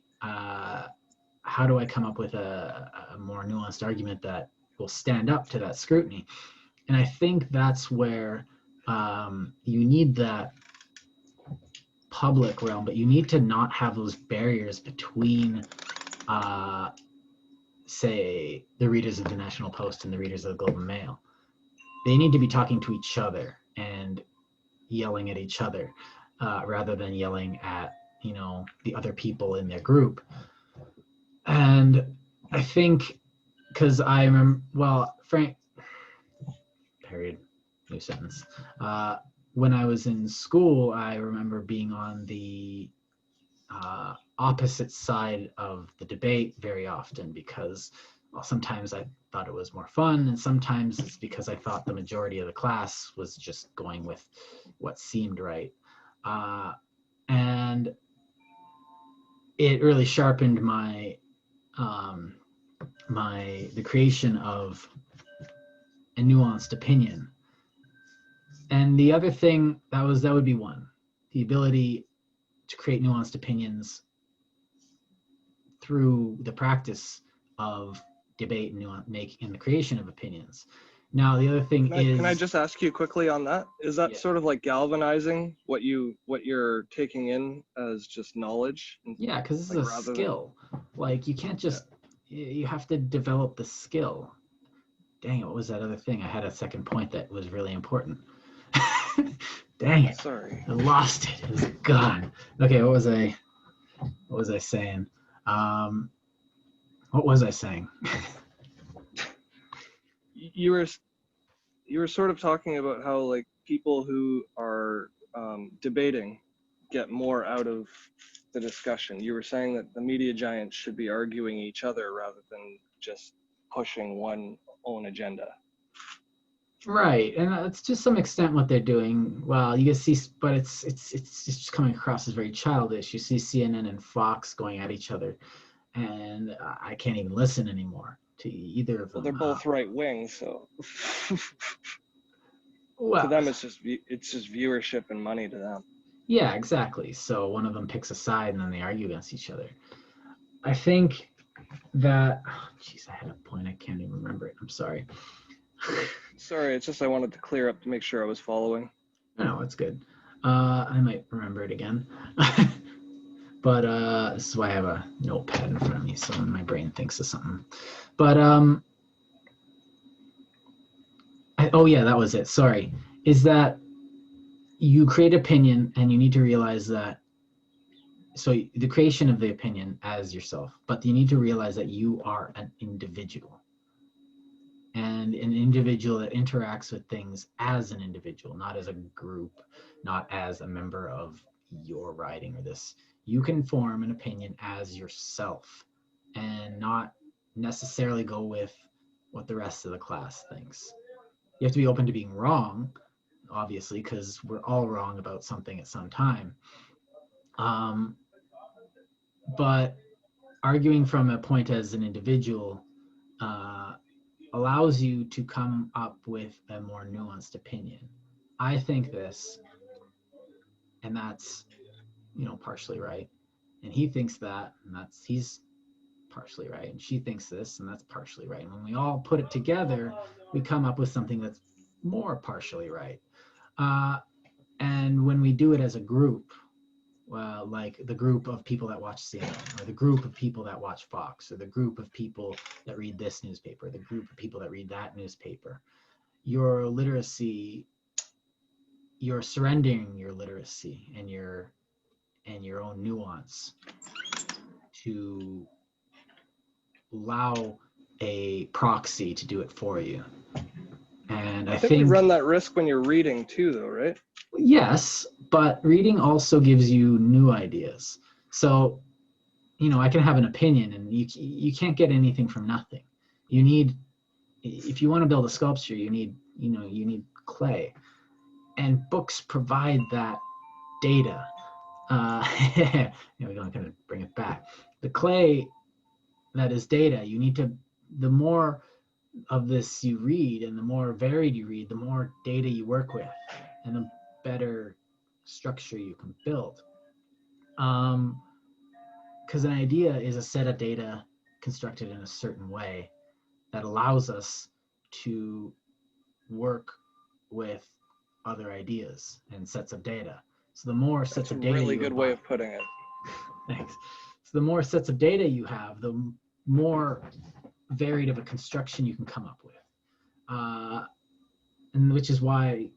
how do I come up with a more nuanced argument that will stand up to that scrutiny? And I think that's where you need that public realm, but you need to not have those barriers between, say, the readers of the National Post and the readers of the Globe and Mail. They need to be talking to each other and yelling at each other, rather than yelling at, the other people in their group. And I think, because I remember, new sentence. When I was in school, I remember being on the opposite side of the debate very often, because sometimes I thought it was more fun, and sometimes it's because I thought the majority of the class was just going with what seemed right. And it really sharpened the creation of a nuanced opinion. And the other thing that would be one, the ability to create nuanced opinions through the practice of debate and the creation of opinions. Now, the other thing is... Can I just ask you quickly on that? Is that sort of like galvanizing what you're taking in as just knowledge? Yeah, because this is a skill. Like, you can't just... You have to develop the skill. Dang it, what was that other thing? I had a second point that was really important. Dang it. Sorry. I lost it. It was gone. Okay, what was I saying? What was I saying? You were sort of talking about how, like, people who are debating get more out of the discussion. You were saying that the media giants should be arguing each other rather than just pushing one own agenda. Right, and it's to some extent what they're doing. Well, you can see, but it's just coming across as very childish. You see CNN and Fox going at each other, and I can't even listen anymore to either of them. Well, they're both right wing, so. Well, to them, it's just viewership and money to them. yeah, exactly. So one of them picks a side and then they argue against each other. I think that, jeez, I had a point. I can't even remember it. I'm sorry. Sorry, it's just I wanted to clear up to make sure I was following. No, it's good. I might remember it again. But this is why I have a notepad in front of me, so when my brain thinks of something. But oh yeah, that was it. Sorry. Is that you create opinion and you need to realize that, so the creation of the opinion as yourself, but you need to realize that you are an individual, and an individual that interacts with things as an individual, not as a group, not as a member of your writing or this. You can form an opinion as yourself and not necessarily go with what the rest of the class thinks. You have to be open to being wrong, obviously, because we're all wrong about something at some time. But arguing from a point as an individual allows you to come up with a more nuanced opinion. I think this, and that's, partially right. And he thinks that, and he's partially right. And she thinks this, and that's partially right. And when we all put it together, we come up with something that's more partially right. And when we do it as a group, like the group of people that watch CNN, or the group of people that watch Fox, or the group of people that read this newspaper, the group of people that read that newspaper, your literacy, you're surrendering your literacy and your own nuance to allow a proxy to do it for you. And I think you run that risk when you're reading too, though, right? Yes, but reading also gives you new ideas. So, I can have an opinion, and you can't get anything from nothing. You need, if you want to build a sculpture, you need clay, and books provide that data. We're going to bring it back. The clay that is data. You need to, the more of this you read, and the more varied you read, the more data you work with, and the better structure you can build. Because an idea is a set of data constructed in a certain way that allows us to work with other ideas and sets of data. So the more sets of data, really good way of putting it. Thanks. So the more sets of data you have, the more varied of a construction you can come up with, and which is why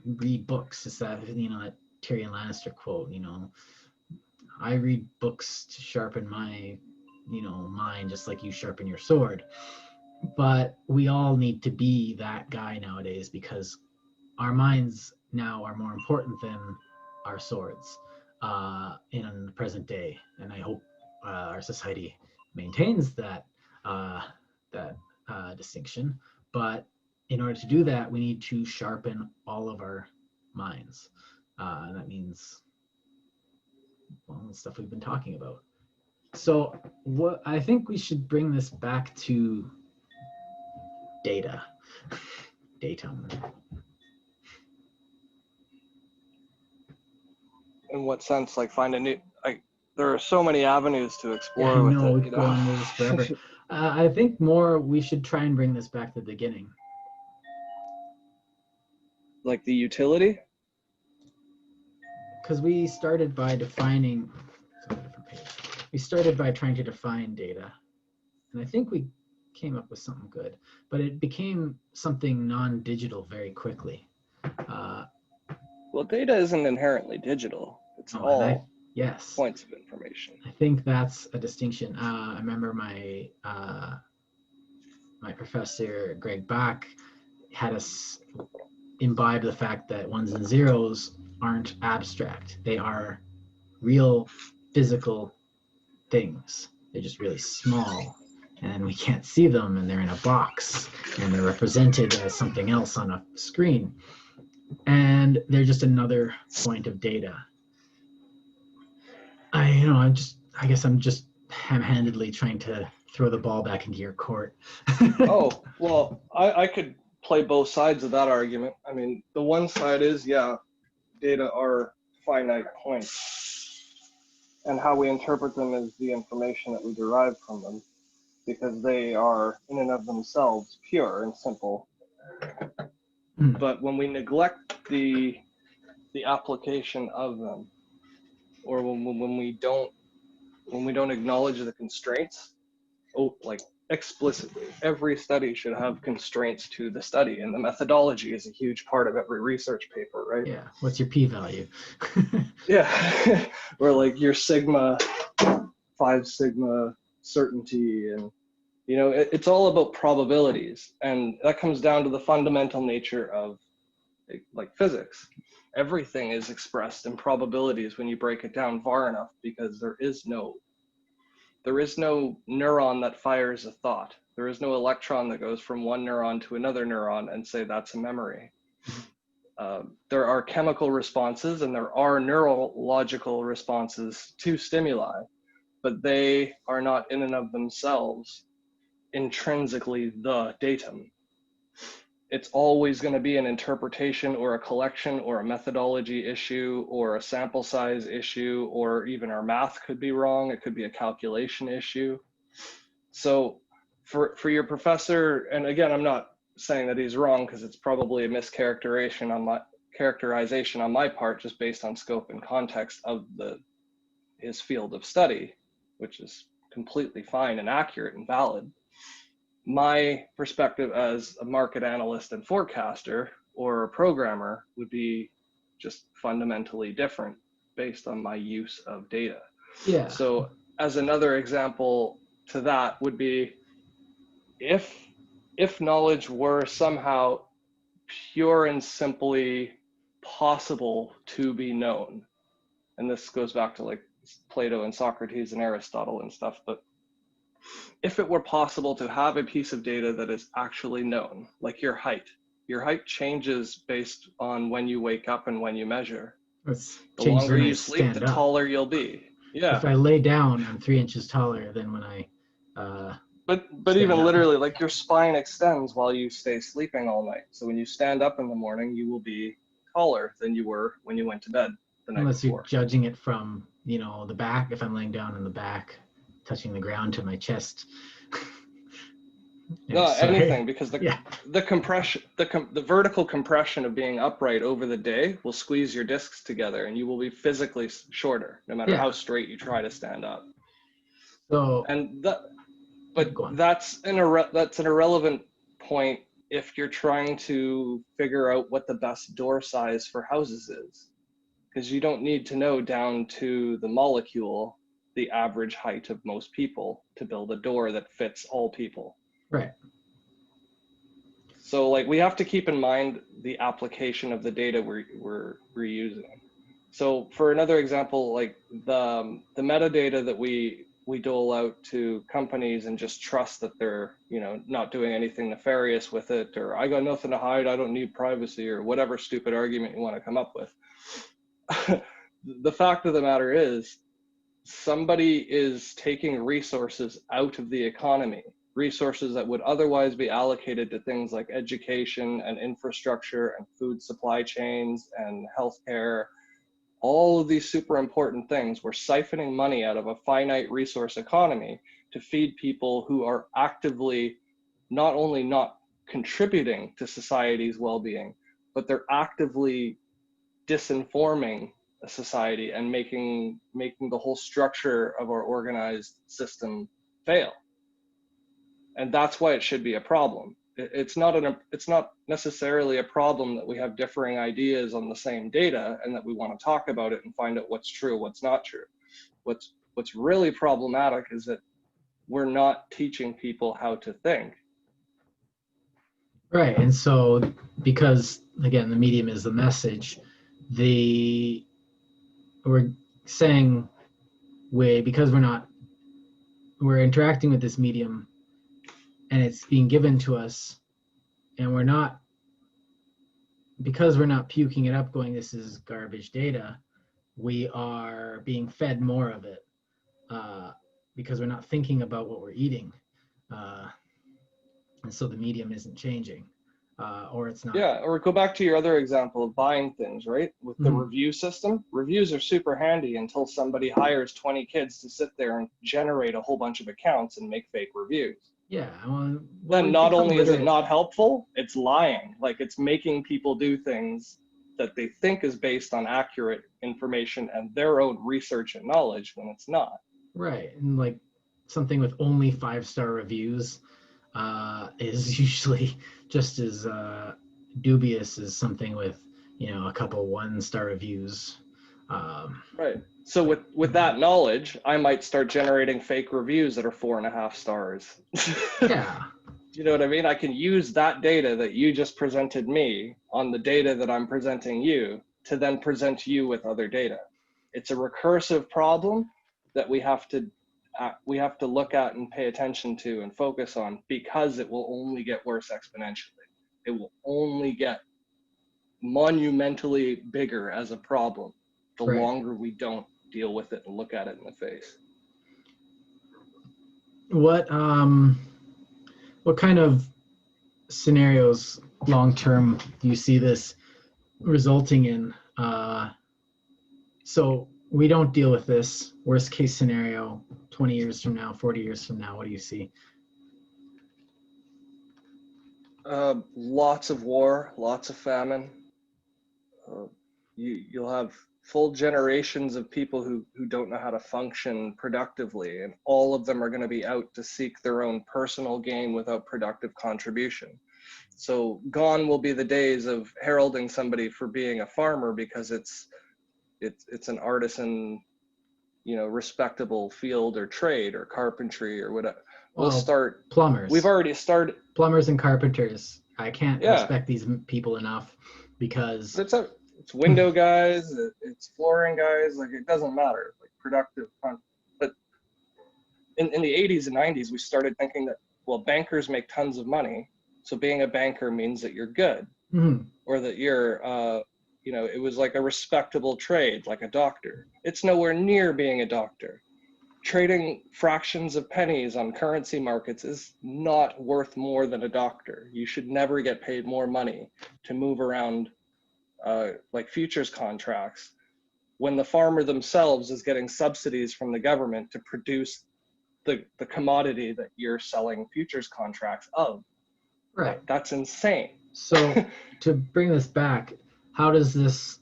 read books. Is that that Tyrion Lannister quote? I read books to sharpen my mind, just like you sharpen your sword. But we all need to be that guy nowadays, because our minds now are more important than our swords in the present day. And I hope our society maintains that distinction. But in order to do that, we need to sharpen all of our minds. And that means, the stuff we've been talking about. So I think we should bring this back to data. Datum. In what sense? Like find a new, there are so many avenues to explore. Yeah, we could go on with this forever. I think we should try and bring this back to the beginning. Like the utility? Because we started by defining, we started by trying to define data. And I think we came up with something good, but it became something non-digital very quickly. Well, data isn't inherently digital. It's all points of information. I think that's a distinction. I remember my professor, Greg Bach, had us imbibe the fact that ones and zeros aren't abstract. They are real physical things. They're just really small, and we can't see them, and they're in a box, and they're represented as something else on a screen. And they're just another point of data. I guess I'm just ham-handedly trying to throw the ball back into your court. Oh, well, I could play both sides of that argument. I mean, the one side is, yeah, data are finite points, and how we interpret them is the information that we derive from them, because they are in and of themselves pure and simple. But when we neglect the application of them, or when we don't acknowledge the constraints, like explicitly, every study should have constraints to the study, and the methodology is a huge part of every research paper, right? Yeah. What's your p-value? Yeah. Or like your sigma, 5 sigma certainty, and it's all about probabilities, and that comes down to the fundamental nature of like physics. Everything is expressed in probabilities when you break it down far enough, because there is no neuron that fires a thought. There is no electron that goes from one neuron to another neuron and say that's a memory. There are chemical responses and there are neurological responses to stimuli, but they are not in and of themselves intrinsically the datum. It's always going to be an interpretation or a collection or a methodology issue or a sample size issue, or even our math could be wrong. It could be a calculation issue. So for your professor, and again, I'm not saying that he's wrong, because it's probably a mischaracterization on my part, just based on scope and context of his field of study, which is completely fine and accurate and valid. My perspective as a market analyst and forecaster or a programmer would be just fundamentally different based on my use of data. Yeah. So as another example to that would be, if knowledge were somehow pure and simply possible to be known, and this goes back to like Plato and Socrates and Aristotle and stuff, but if it were possible to have a piece of data that is actually known, like your height changes based on when you wake up and when you measure. The longer you sleep, the taller you'll be. Yeah. If I lay down, I'm 3 inches taller than when I But even literally, like your spine extends while you stay sleeping all night. So when you stand up in the morning, you will be taller than you were when you went to bed the night unless before. you're judging it from, the back, if I'm laying down in the back, touching the ground to my chest. No, anything, because the compression, the vertical compression of being upright over the day will squeeze your discs together, and you will be physically shorter, no matter how straight you try to stand up. So, that's an irrelevant point if you're trying to figure out what the best door size for houses is, because you don't need to know down to the molecule the average height of most people to build a door that fits all people. Right. So like we have to keep in mind the application of the data we're using. So for another example, like the metadata that we dole out to companies and just trust that they're not doing anything nefarious with it, or I got nothing to hide, I don't need privacy, or whatever stupid argument you want to come up with. The fact of the matter is, somebody is taking resources out of the economy, resources that would otherwise be allocated to things like education and infrastructure and food supply chains and healthcare. All of these super important things, we're siphoning money out of a finite resource economy to feed people who are actively not only not contributing to society's well-being, but they're actively disinforming a society and making the whole structure of our organized system fail. And that's why it should be a problem. It's not necessarily a problem that we have differing ideas on the same data and that we want to talk about it and find out what's true, what's not true. What's really problematic is that we're not teaching people how to think. Right. And so, because again, the medium is the message, we're saying because we're interacting with this medium and it's being given to us, and because we're not puking it up going, this is garbage data, we are being fed more of it because we're not thinking about what we're eating. And so the medium isn't changing. or it's not. Yeah, or go back to your other example of buying things, right? With the Mhm. review system, reviews are super handy until somebody hires 20 kids to sit there and generate a whole bunch of accounts and make fake reviews. Yeah, well, Then we've not become only is it literate. not helpful, it's lying. Like it's making people do things that they think is based on accurate information and their own research and knowledge when it's not. Right, and like something with only 5-star reviews is usually just as dubious as something with, a couple 1-star reviews. Right. So with that knowledge, I might start generating fake reviews that are 4.5 stars. Yeah, You know what I mean? I can use that data that you just presented me on the data that I'm presenting you to then present you with other data. It's a recursive problem that we have to look at and pay attention to and focus on, because it will only get worse exponentially. It will only get monumentally bigger as a problem the right. longer we don't deal with it and look at it in the face. What kind of scenarios long term do you see this resulting in? So we don't deal with this. Worst case scenario, 20 years from now, 40 years from now, what do you see? Lots of war, lots of famine. You'll have full generations of people who don't know how to function productively, and all of them are going to be out to seek their own personal gain without productive contribution. So gone will be the days of heralding somebody for being a farmer because it's an artisan, respectable field or trade or carpentry or whatever. We'll start plumbers. We've already started plumbers and carpenters. I can't Yeah. respect these people enough because it's window guys, it's flooring guys, like it doesn't matter, like productive. But in the 80s and 90s, we started thinking that, well, bankers make tons of money, so being a banker means that you're good, or that you're, it was like a respectable trade, like a doctor. It's nowhere near being a doctor. Trading fractions of pennies on currency markets is not worth more than a doctor. You should never get paid more money to move around like futures contracts when the farmer themselves is getting subsidies from the government to produce the commodity that you're selling futures contracts of. Right. That's insane. So to bring this back, how does this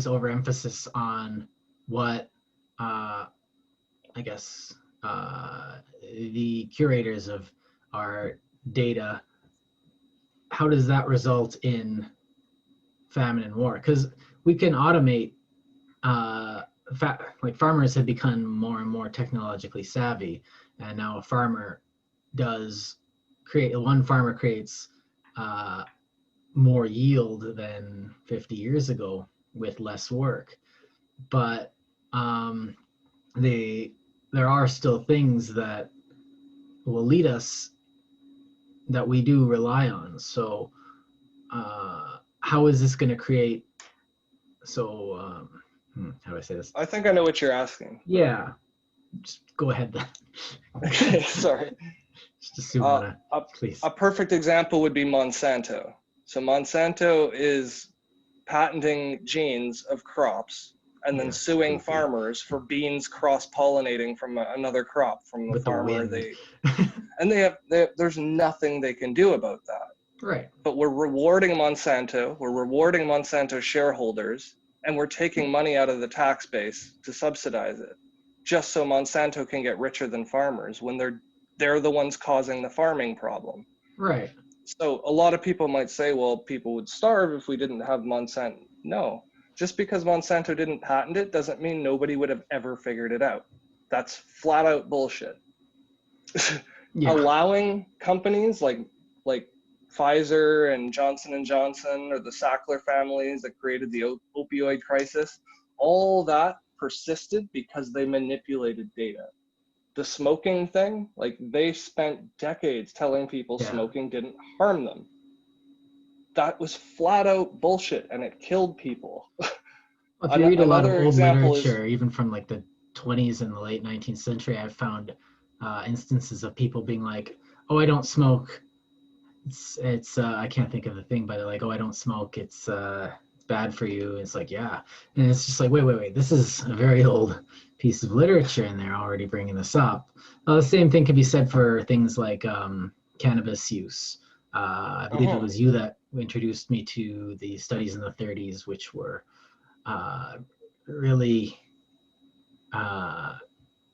overemphasis on what the curators of our data, how does that result in famine and war? Because we can automate, like farmers have become more and more technologically savvy, and now one farmer creates more yield than 50 years ago with less work. But there are still things that will lead us that we do rely on. So how is this going to create? So how do I say this? I think I know what you're asking. Yeah, just go ahead then. Okay, sorry. Just assume please. A perfect example would be Monsanto. So Monsanto is patenting genes of crops and then suing farmers for beans cross-pollinating from another crop from the farmer. There's nothing they can do about that. Right. But we're rewarding Monsanto, we're rewarding Monsanto shareholders, and we're taking money out of the tax base to subsidize it, just so Monsanto can get richer than farmers when they're the ones causing the farming problem. Right. So a lot of people might say, well, people would starve if we didn't have Monsanto. No, just because Monsanto didn't patent it doesn't mean nobody would have ever figured it out. That's flat out bullshit. Yeah. Allowing companies like Pfizer and Johnson & Johnson or the Sackler families that created the opioid crisis, all that persisted because they manipulated data. The smoking thing, like they spent decades telling people smoking didn't harm them. That was flat out bullshit, and it killed people. Well, if you read a lot of old literature, even from like the 20s and the late 19th century, I've found instances of people being like, oh, I don't smoke. It's I can't think of the thing, but like, oh, I don't smoke. It's bad for you. It's like, yeah. And it's just like, wait. This is a very old piece of literature, and they're already bringing this up. The same thing can be said for things like cannabis use. I believe it was you that introduced me to the studies in the 30s, which were really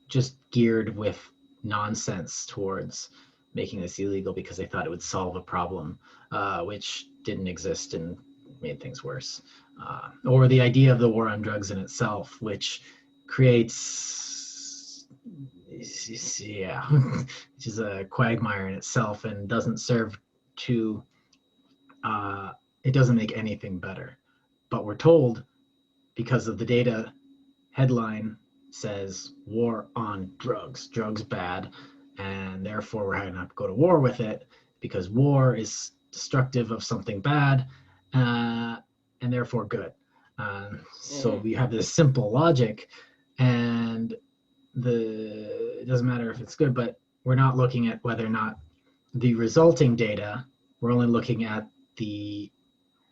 just geared with nonsense towards making this illegal because they thought it would solve a problem, which didn't exist and made things worse. Or the idea of the war on drugs in itself, which creates, yeah, which is a quagmire in itself and doesn't serve to, it doesn't make anything better. But we're told, because of the data headline says war on drugs, drugs bad, and therefore we're going to have to go to war with it because war is destructive of something bad and therefore good. So we have this simple logic, and it doesn't matter if it's good, but we're not looking at whether or not the resulting data. We're only looking at the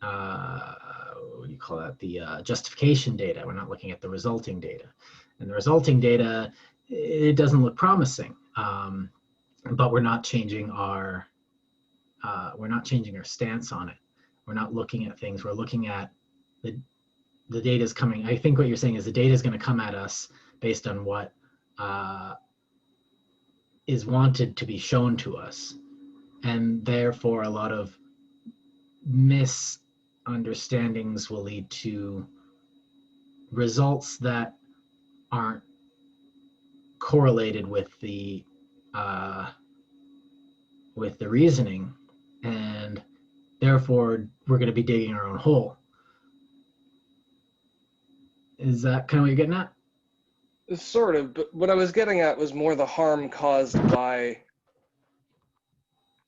what do you call that? The justification data. We're not looking at the resulting data, and the resulting data, it doesn't look promising. But we're not changing our stance on it. We're not looking at things. We're looking at the data is coming. I think what you're saying is the data is going to come at us based on what is wanted to be shown to us, and therefore a lot of misunderstandings will lead to results that aren't correlated with the reasoning, and therefore we're going to be digging our own hole. Is that kind of what you're getting at? Sort of, but what I was getting at was more the harm caused by.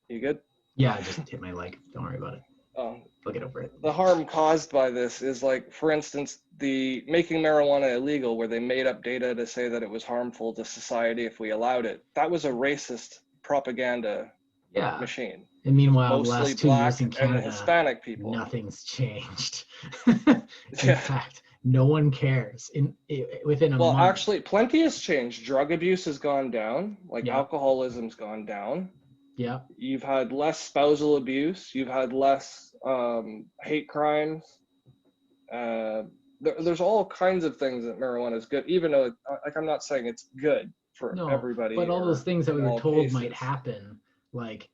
You good? Yeah, I just hit my leg. Don't worry about it. I'll get over it. The harm caused by this is, like, for instance, the making marijuana illegal, where they made up data to say that it was harmful to society if we allowed it. That was a racist propaganda machine. And meanwhile, the Mostly last 2 black years in Canada, and Hispanic people. Nothing's changed. In fact, no one cares. Within a month. Well, actually, plenty has changed. Drug abuse has gone down. Like, alcoholism's gone down. Yeah. You've had less spousal abuse. You've had less hate crimes. There's all kinds of things that marijuana is good, even though, like, I'm not saying it's good for everybody. But all those things that we were told might happen, like,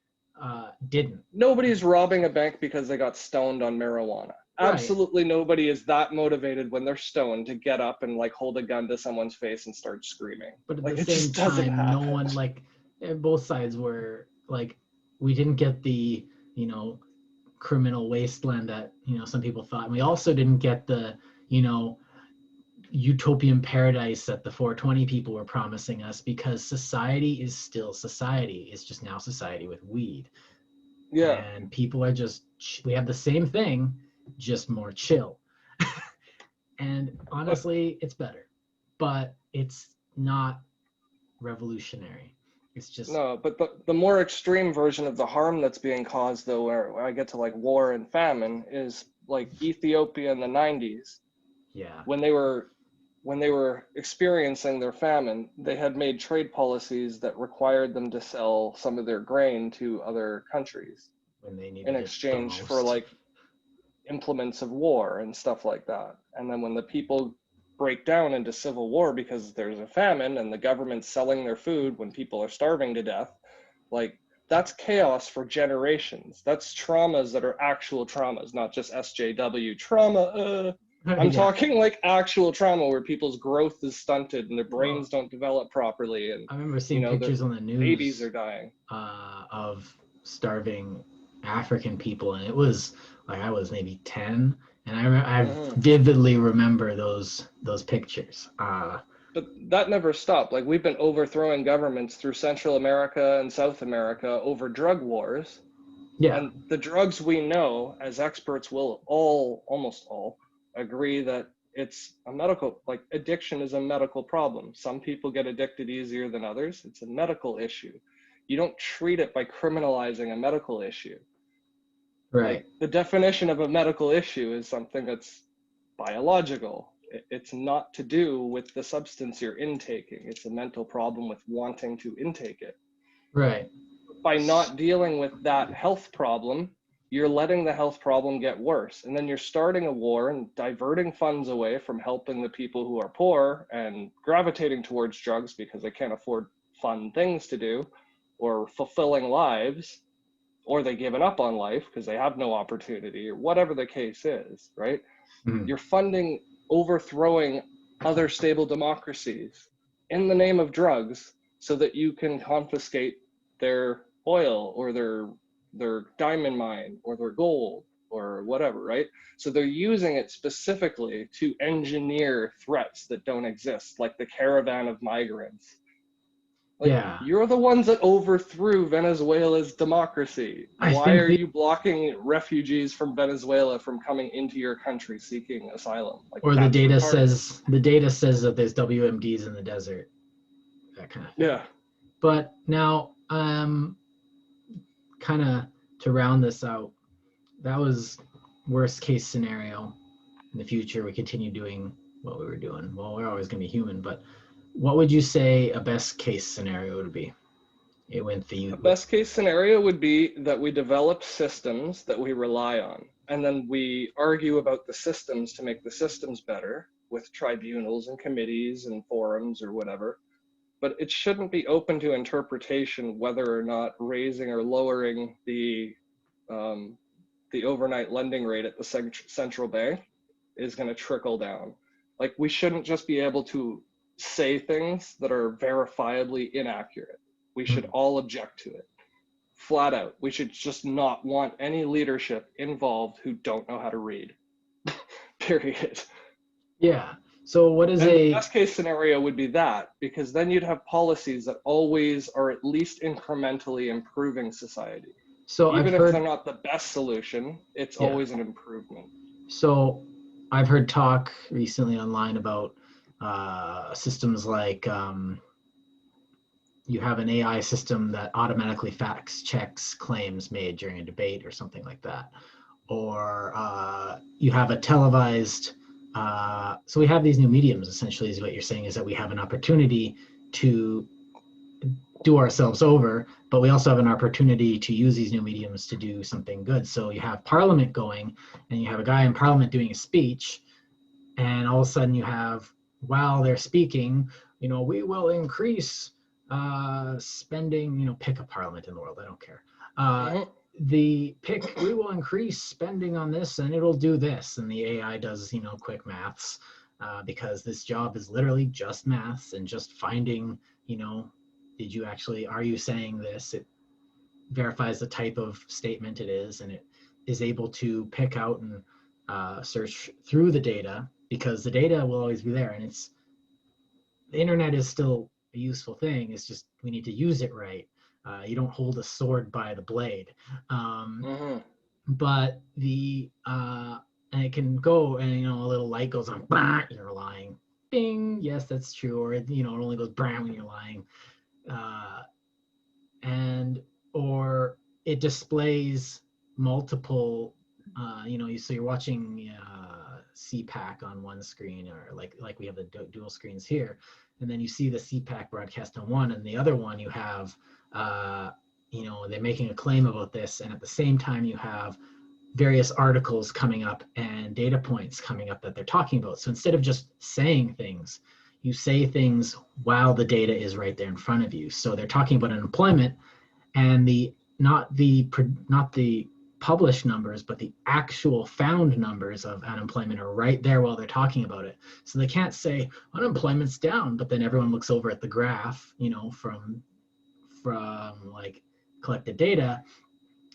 didn't. Nobody's robbing a bank because they got stoned on marijuana. Right. Absolutely nobody is that motivated when they're stoned to get up and, like, hold a gun to someone's face and start screaming. But at the same time, no one, like, both sides were, like, we didn't get the, criminal wasteland that, some people thought. And we also didn't get the, utopian paradise that the 420 people were promising us, because society is still society. It's just now society with weed. Yeah. And people are just, we have the same thing, just more chill. And honestly, it's better, but it's not revolutionary. It's just but the more extreme version of the harm that's being caused, though, where I get to, like, war and famine, is like Ethiopia in the 90s. Yeah. When they were experiencing their famine, they had made trade policies that required them to sell some of their grain to other countries when they needed in exchange for, like, implements of war and stuff like that. And then when the people break down into civil war because there's a famine and the government's selling their food when people are starving to death, like, that's chaos for generations. That's traumas that are actual traumas, not just SJW trauma. I'm talking, like, actual trauma where people's growth is stunted and their brains don't develop properly. And I remember seeing pictures on the news. Babies are dying. Of starving African people, and it was like, I was maybe 10. And I vividly remember those pictures. But that never stopped. Like, we've been overthrowing governments through Central America and South America over drug wars. Yeah. And the drugs we know, as experts will almost all, agree that it's a medical, like, addiction is a medical problem. Some people get addicted easier than others. It's a medical issue. You don't treat it by criminalizing a medical issue. Right. Like, the definition of a medical issue is something that's biological. It's not to do with the substance you're intaking. It's a mental problem with wanting to intake it. Right. By not dealing with that health problem, you're letting the health problem get worse. And then you're starting a war and diverting funds away from helping the people who are poor and gravitating towards drugs because they can't afford fun things to do or fulfilling lives, or they've given up on life because they have no opportunity, or whatever the case is, right? Mhm. You're funding overthrowing other stable democracies in the name of drugs so that you can confiscate their oil or their diamond mine or their gold or whatever, right? So they're using it specifically to engineer threats that don't exist, like the caravan of migrants. Like, Yeah. you're the ones that overthrew Venezuela's democracy. I Why think are you blocking refugees from Venezuela from coming into your country seeking asylum? Like, or the that's data retarded. says that there's WMDs in the desert, that kind of thing. Yeah. But now, kind of to round this out, that was worst case scenario. In the future, we continue doing what we were doing. Well, we're always going to be human, but what would you say a best case scenario would be? It went the A best case scenario would be that we develop systems that we rely on, and then we argue about the systems to make the systems better with tribunals and committees and forums or whatever. But it shouldn't be open to interpretation whether or not raising or lowering the overnight lending rate at the central bank is going to trickle down. Like, we shouldn't just be able to say things that are verifiably inaccurate. We should all object to it. Flat out. We should just not want any leadership involved who don't know how to read. Period. Yeah. So what is And the a best case scenario would be that, because then you'd have policies that always are at least incrementally improving society. so Even I've if they're heard not the best solution, it's Yeah. always an improvement. So I've heard talk recently online about systems like you have an AI system that automatically fact checks claims made during a debate or something like that. Or you have a televised, so we have these new mediums, essentially, is what you're saying, is that we have an opportunity to do ourselves over, but we also have an opportunity to use these new mediums to do something good. So you have Parliament going, and you have a guy in Parliament doing a speech, and all of a sudden you have, while they're speaking, we will increase spending, pick a parliament in the world, I don't care. We will increase spending on this and it'll do this. And the AI does, quick maths, because this job is literally just maths and just finding, are you saying this? It verifies the type of statement it is, and it is able to pick out and search through the data, because the data will always be there. And the internet is still a useful thing. It's just we need to use it right. You don't hold a sword by the blade. But and it can go and a little light goes on, bah, you're lying. Bing, yes, that's true. Or it only goes brown when you're lying. Or it displays multiple, so you're watching CPAC on one screen, or like we have the dual screens here, and then you see the CPAC broadcast on one, and the other one you have, they're making a claim about this, and at the same time you have various articles coming up and data points coming up that they're talking about. So instead of just saying things, you say things while the data is right there in front of you. So they're talking about unemployment, and not the published numbers, but the actual found numbers of unemployment are right there while they're talking about it. So they can't say unemployment's down, but then everyone looks over at the graph, from like collected data,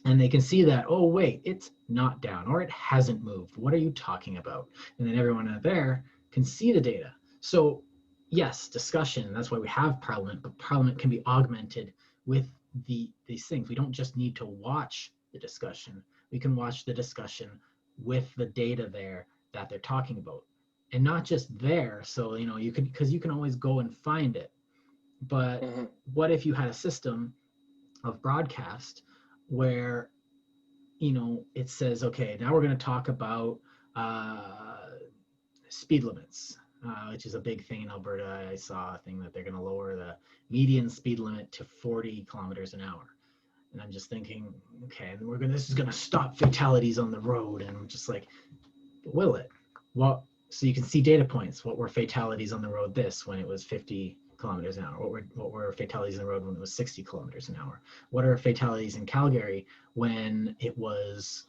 and they can see that, oh wait, it's not down, or it hasn't moved. What are you talking about? And then everyone out there can see the data. So yes, discussion, that's why we have Parliament, but Parliament can be augmented with these things. We don't just need to watch the discussion. We can watch the discussion with the data there that they're talking about, and not just there. So you can, because you can always go and find it. But what if you had a system of broadcast where, it says, okay, now we're going to talk about speed limits, which is a big thing in Alberta. I saw a thing that they're going to lower the median speed limit to 40 kilometers an hour. And I'm just thinking, okay, this is going to stop fatalities on the road. And I'm just like, will it? Well, so you can see data points. What were fatalities on the road when it was 50 kilometers an hour? What were fatalities on the road when it was 60 kilometers an hour? What are fatalities in Calgary when it was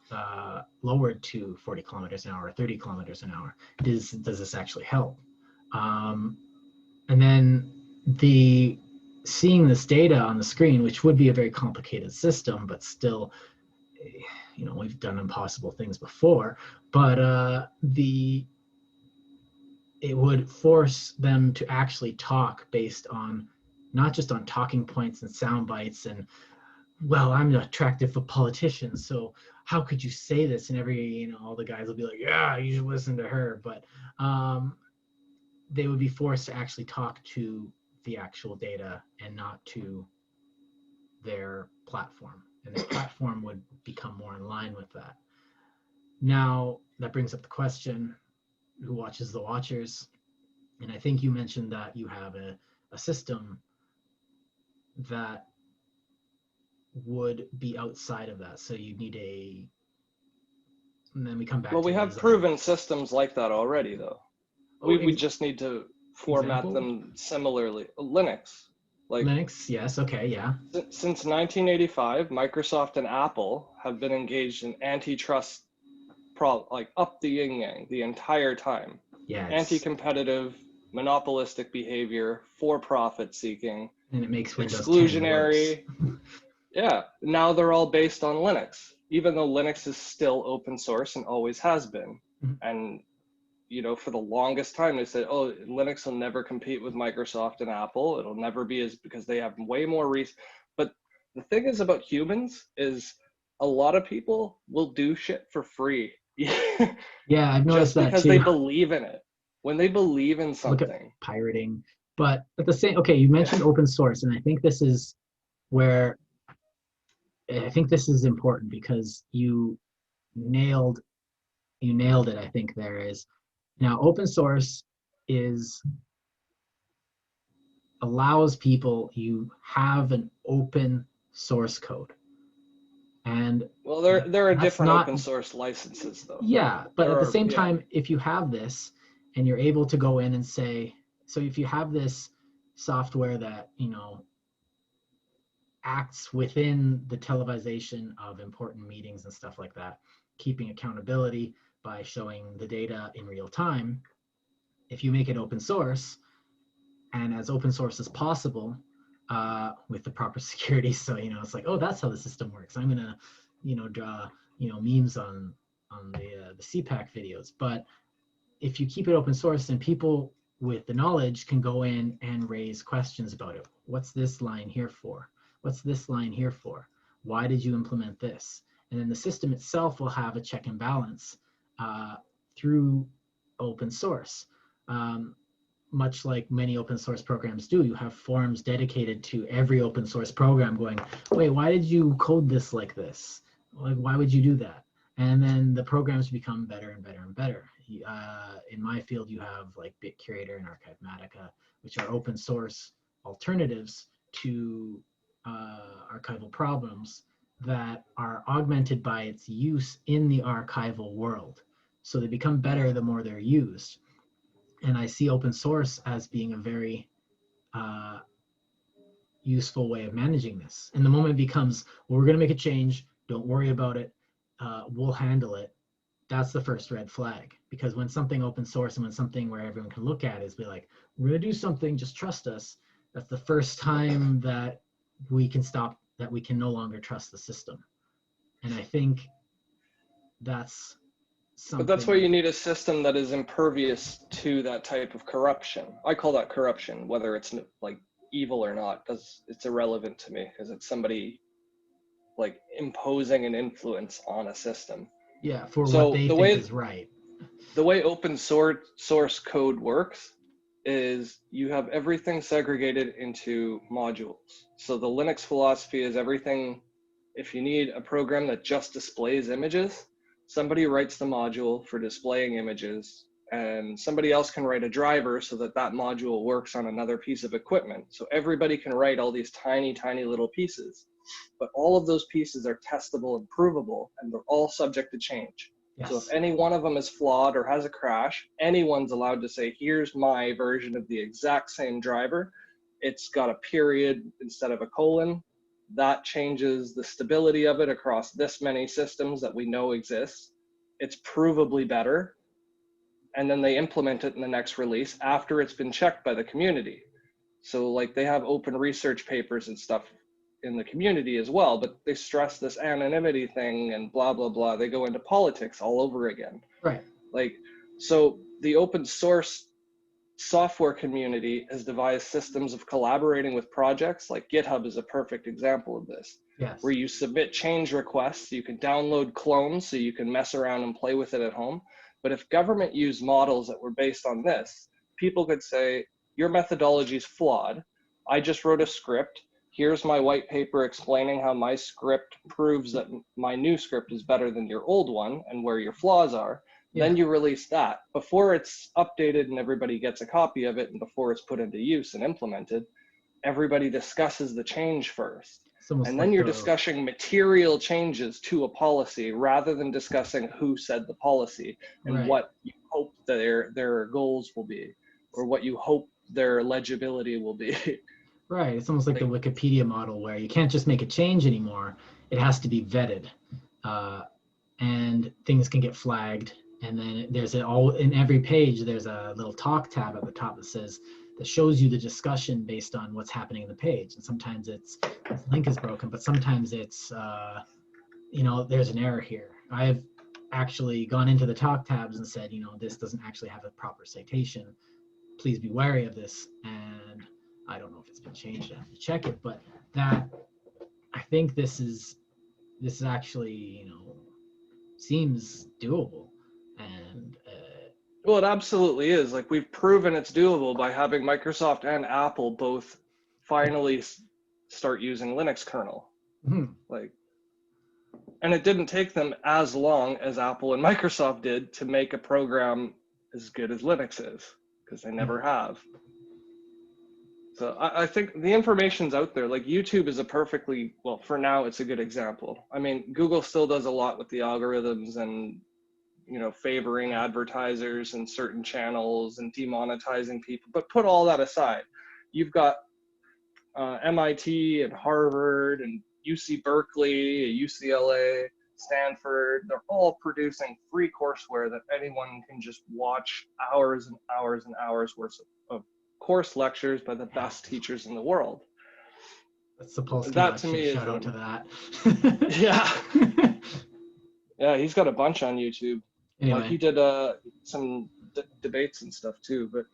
lowered to 40 kilometers an hour or 30 kilometers an hour? Does this actually help? And then seeing this data on the screen, which would be a very complicated system, but still, we've done impossible things before, but it would force them to actually talk based on not just on talking points and sound bites and, well, I'm attractive for politicians, so how could you say this? And all the guys will be like, yeah, you should listen to her. But they would be forced to actually talk to the actual data and not to their platform. And their platform would become more in line with that. Now, that brings up the question, who watches the watchers? And I think you mentioned that you have a system that would be outside of that. So you need and then we come back Well, to we have proven systems like that already, though. We just need to format them similarly. Linux. Linux, yes, okay, yeah. Since 1985, Microsoft and Apple have been engaged in antitrust up the yin-yang the entire time. Yeah. Anti-competitive, monopolistic behavior, for-profit seeking. And it makes Windows exclusionary. 10 worse. Yeah, now they're all based on Linux, even though Linux is still open source and always has been. Mm-hmm. And for the longest time, they said, oh, Linux will never compete with Microsoft and Apple. It'll never be because they have way more But the thing is about humans is a lot of people will do shit for free. Yeah, I've noticed that because too. They believe in it. When they believe in something. Look at pirating. But at the same, okay, you mentioned open source, and I think this is important because you nailed it. I think there is. Now, open source allows people, you have an open source code. And well, there are different open source licenses, though. Yeah, but at the same time, if you have this and you're able to go in and say, so if you have this software that, acts within the televisation of important meetings and stuff like that, keeping accountability by showing the data in real time, if you make it open source and as open source as possible with the proper security, so it's like, oh, that's how the system works. I'm gonna draw memes on the CPAC videos. But if you keep it open source, then people with the knowledge can go in and raise questions about it. What's this line here for? What's this line here for? Why did you implement this? And then the system itself will have a check and balance through open source. Much like many open source programs do, you have forums dedicated to every open source program going, wait, why did you code this like this? Like, why would you do that? And then the programs become better and better and better. In my field, you have like BitCurator and Archivematica, which are open source alternatives to archival problems that are augmented by its use in the archival world. So they become better the more they're used. And I see open source as being a very useful way of managing this. And the moment it becomes, well, we're going to make a change, don't worry about it, we'll handle it, that's the first red flag. Because when something open source and when something where everyone can look at is be like, we're going to do something, just trust us, that's the first time that we can stop, that we can no longer trust the system. And I think that's something. But that's where you need a system that is impervious to that type of corruption. I call that corruption, whether it's like evil or not, it's irrelevant to me because it's somebody like imposing an influence on a system. Yeah, for what they think is right. The way open source code works is you have everything segregated into modules. So the Linux philosophy is everything, if you need a program that just displays images, somebody writes the module for displaying images, and somebody else can write a driver so that that module works on another piece of equipment. So everybody can write all these tiny, tiny little pieces, but all of those pieces are testable and provable, and they're all subject to change. Yes. So if any one of them is flawed or has a crash, anyone's allowed to say, here's my version of the exact same driver. It's got a period instead of a colon. That changes the stability of it across this many systems that we know exist. It's provably better. And then they implement it in the next release after it's been checked by the community. So like they have open research papers and stuff in the community as well, but they stress this anonymity thing and blah, blah, blah. They go into politics all over again. Right. Like, so the open source software community has devised systems of collaborating with projects. Like GitHub is a perfect example of this. Yes. Where you submit change requests, you can download clones so you can mess around and play with it at home. But if government used models that were based on this, people could say, your methodology is flawed. I just wrote a script. Here's my white paper explaining how my script proves that my new script is better than your old one and where your flaws are. Yeah. Then you release that. Before it's updated and everybody gets a copy of it, and before it's put into use and implemented, everybody discusses the change first. And then you're discussing material changes to a policy rather than discussing who said the policy and what you hope their goals will be, or what you hope their legibility will be. Right. It's almost like the Wikipedia model where you can't just make a change anymore. It has to be vetted. And things can get flagged. And then there's in every page, there's a little talk tab at the top that shows you the discussion based on what's happening in the page. And sometimes this link is broken, but sometimes it's, there's an error here. I've actually gone into the talk tabs and said, this doesn't actually have a proper citation. Please be wary of this. And I don't know if it's been changed. I have to check it, but I think this is actually, seems doable. And well, it absolutely is. Like, we've proven it's doable by having Microsoft and Apple both finally start using Linux kernel. Mm-hmm. And it didn't take them as long as Apple and Microsoft did to make a program as good as Linux is, because they never have. So I think the information's out there. Like, YouTube is for now, it's a good example. I mean, Google still does a lot with the algorithms and, favoring advertisers and certain channels and demonetizing people. But put all that aside, you've got MIT and Harvard and UC Berkeley, UCLA, Stanford. They're all producing free courseware that anyone can just watch hours and hours and hours worth of course lectures by the best teachers in the world. That's Sapolsky. That to me shout out to that. Yeah. Yeah, he's got a bunch on YouTube. Anyway. Like, he did some debates and stuff too. But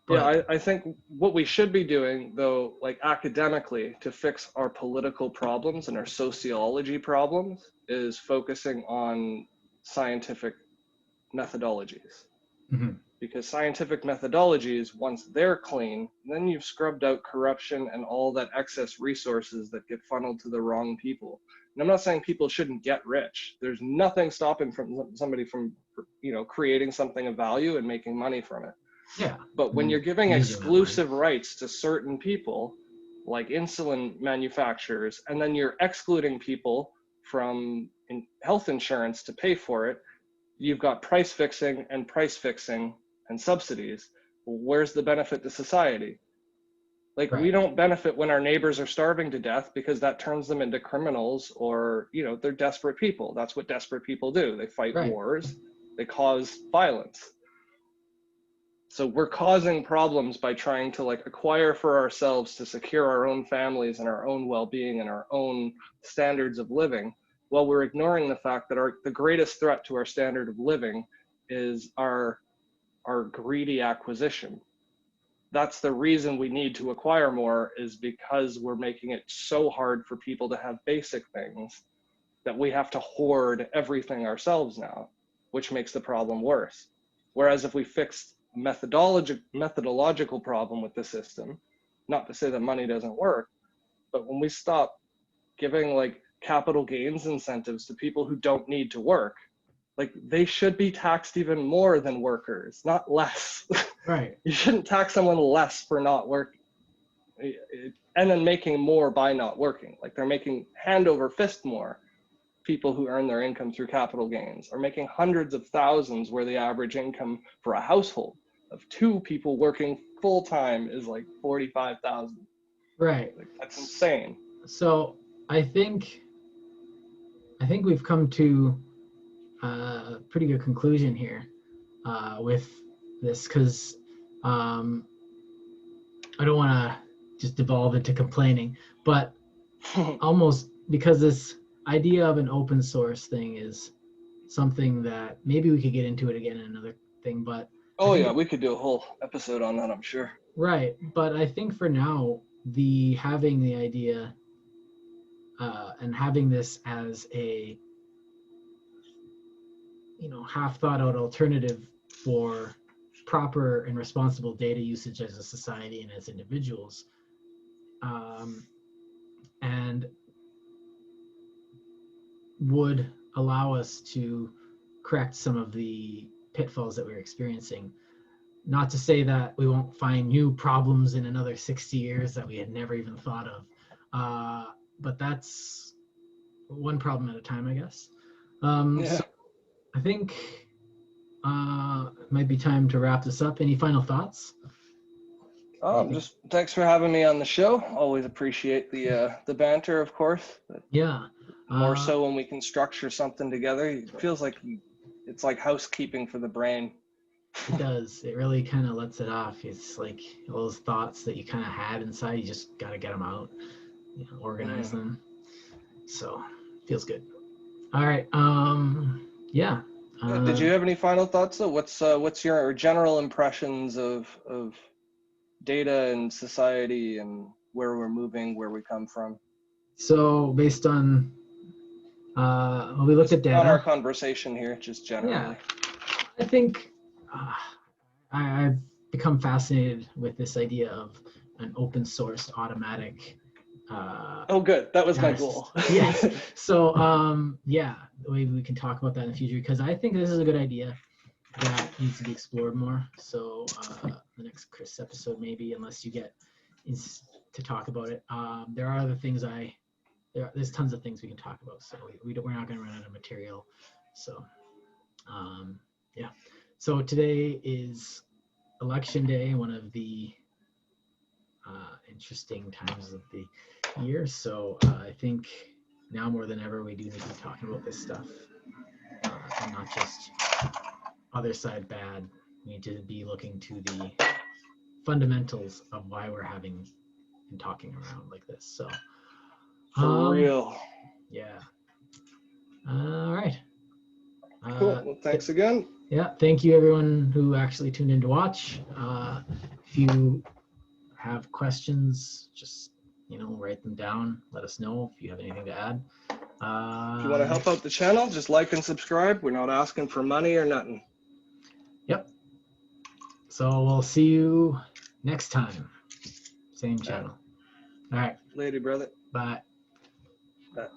yeah, I think what we should be doing, though, like academically, to fix our political problems and our sociology problems, is focusing on scientific methodologies. Mm-hmm. Because scientific methodologies, once they're clean, then you've scrubbed out corruption and all that excess resources that get funneled to the wrong people. And I'm not saying people shouldn't get rich. There's nothing stopping somebody from, creating something of value and making money from it. Yeah. But when you're giving exclusive rights to certain people, like insulin manufacturers, and then you're excluding people from health insurance to pay for it, you've got price fixing and subsidies. Where's the benefit to society? Like, we don't benefit when our neighbors are starving to death, because that turns them into criminals, or, they're desperate people. That's what desperate people do. They fight wars, they cause violence. So we're causing problems by trying to acquire for ourselves to secure our own families and our own well-being and our own standards of living, while we're ignoring the fact that the greatest threat to our standard of living is our greedy acquisition. That's the reason we need to acquire more, is because we're making it so hard for people to have basic things that we have to hoard everything ourselves now, which makes the problem worse. Whereas if we fixed methodological problem with the system. Not to say that money doesn't work, but when we stop giving like capital gains incentives to people who don't need to work, like they should be taxed even more than workers, not less. Right. You shouldn't tax someone less for not working and then making more by not working. Like they're making hand over fist more. People who earn their income through capital gains are making hundreds of thousands, where the average income for a household of 2 people working full time is like 45,000. Right. Like, that's insane. So I think we've come to a pretty good conclusion here with this, because I don't want to just devolve into complaining, but almost, because this idea of an open source thing is something that maybe we could get into it again in another thing, but We could do a whole episode on that, I'm sure. Right, but I think for now, having the idea and having this as a half thought out alternative for proper and responsible data usage as a society and as individuals, and would allow us to correct some of the pitfalls that we're experiencing. Not to say that we won't find new problems in another 60 years that we had never even thought of, but that's one problem at a time, I guess. So I think it might be time to wrap this up. Any final thoughts? Just thanks for having me on the show. Always appreciate the banter, of course. But yeah. More so when we can structure something together. It feels like it's like housekeeping for the brain. It does. It really kind of lets it off. It's like all those thoughts that you kind of had inside, you just got to get them out, organize them. So feels good. All right. Yeah. Did you have any final thoughts though? What's your general impressions of data and society and where we're moving, where we come from? So based on when we looked at data, on our conversation here, just generally. Yeah, I think I've become fascinated with this idea of an open source automatic. Oh, good. That was my goal. Yes. So maybe we can talk about that in the future, because I think this is a good idea that needs to be explored more. So the next Kris episode, maybe, unless you get to talk about it. There are other things there's tons of things we can talk about, so we're not going to run out of material. So yeah. So today is election day, one of the interesting times of the year. So I think now more than ever we do need to be talking about this stuff, and not just other side bad. We need to be looking to the fundamentals of why we're having and talking around like this. So for real. Yeah. All right. Cool. Well, thanks again. Yeah. Thank you, everyone who actually tuned in to watch. If you have questions, just write them down. Let us know if you have anything to add. If you want to help out the channel, just like and subscribe. We're not asking for money or nothing. Yep. So we'll see you next time. Same channel. All right. Later, brother. Bye. Bye.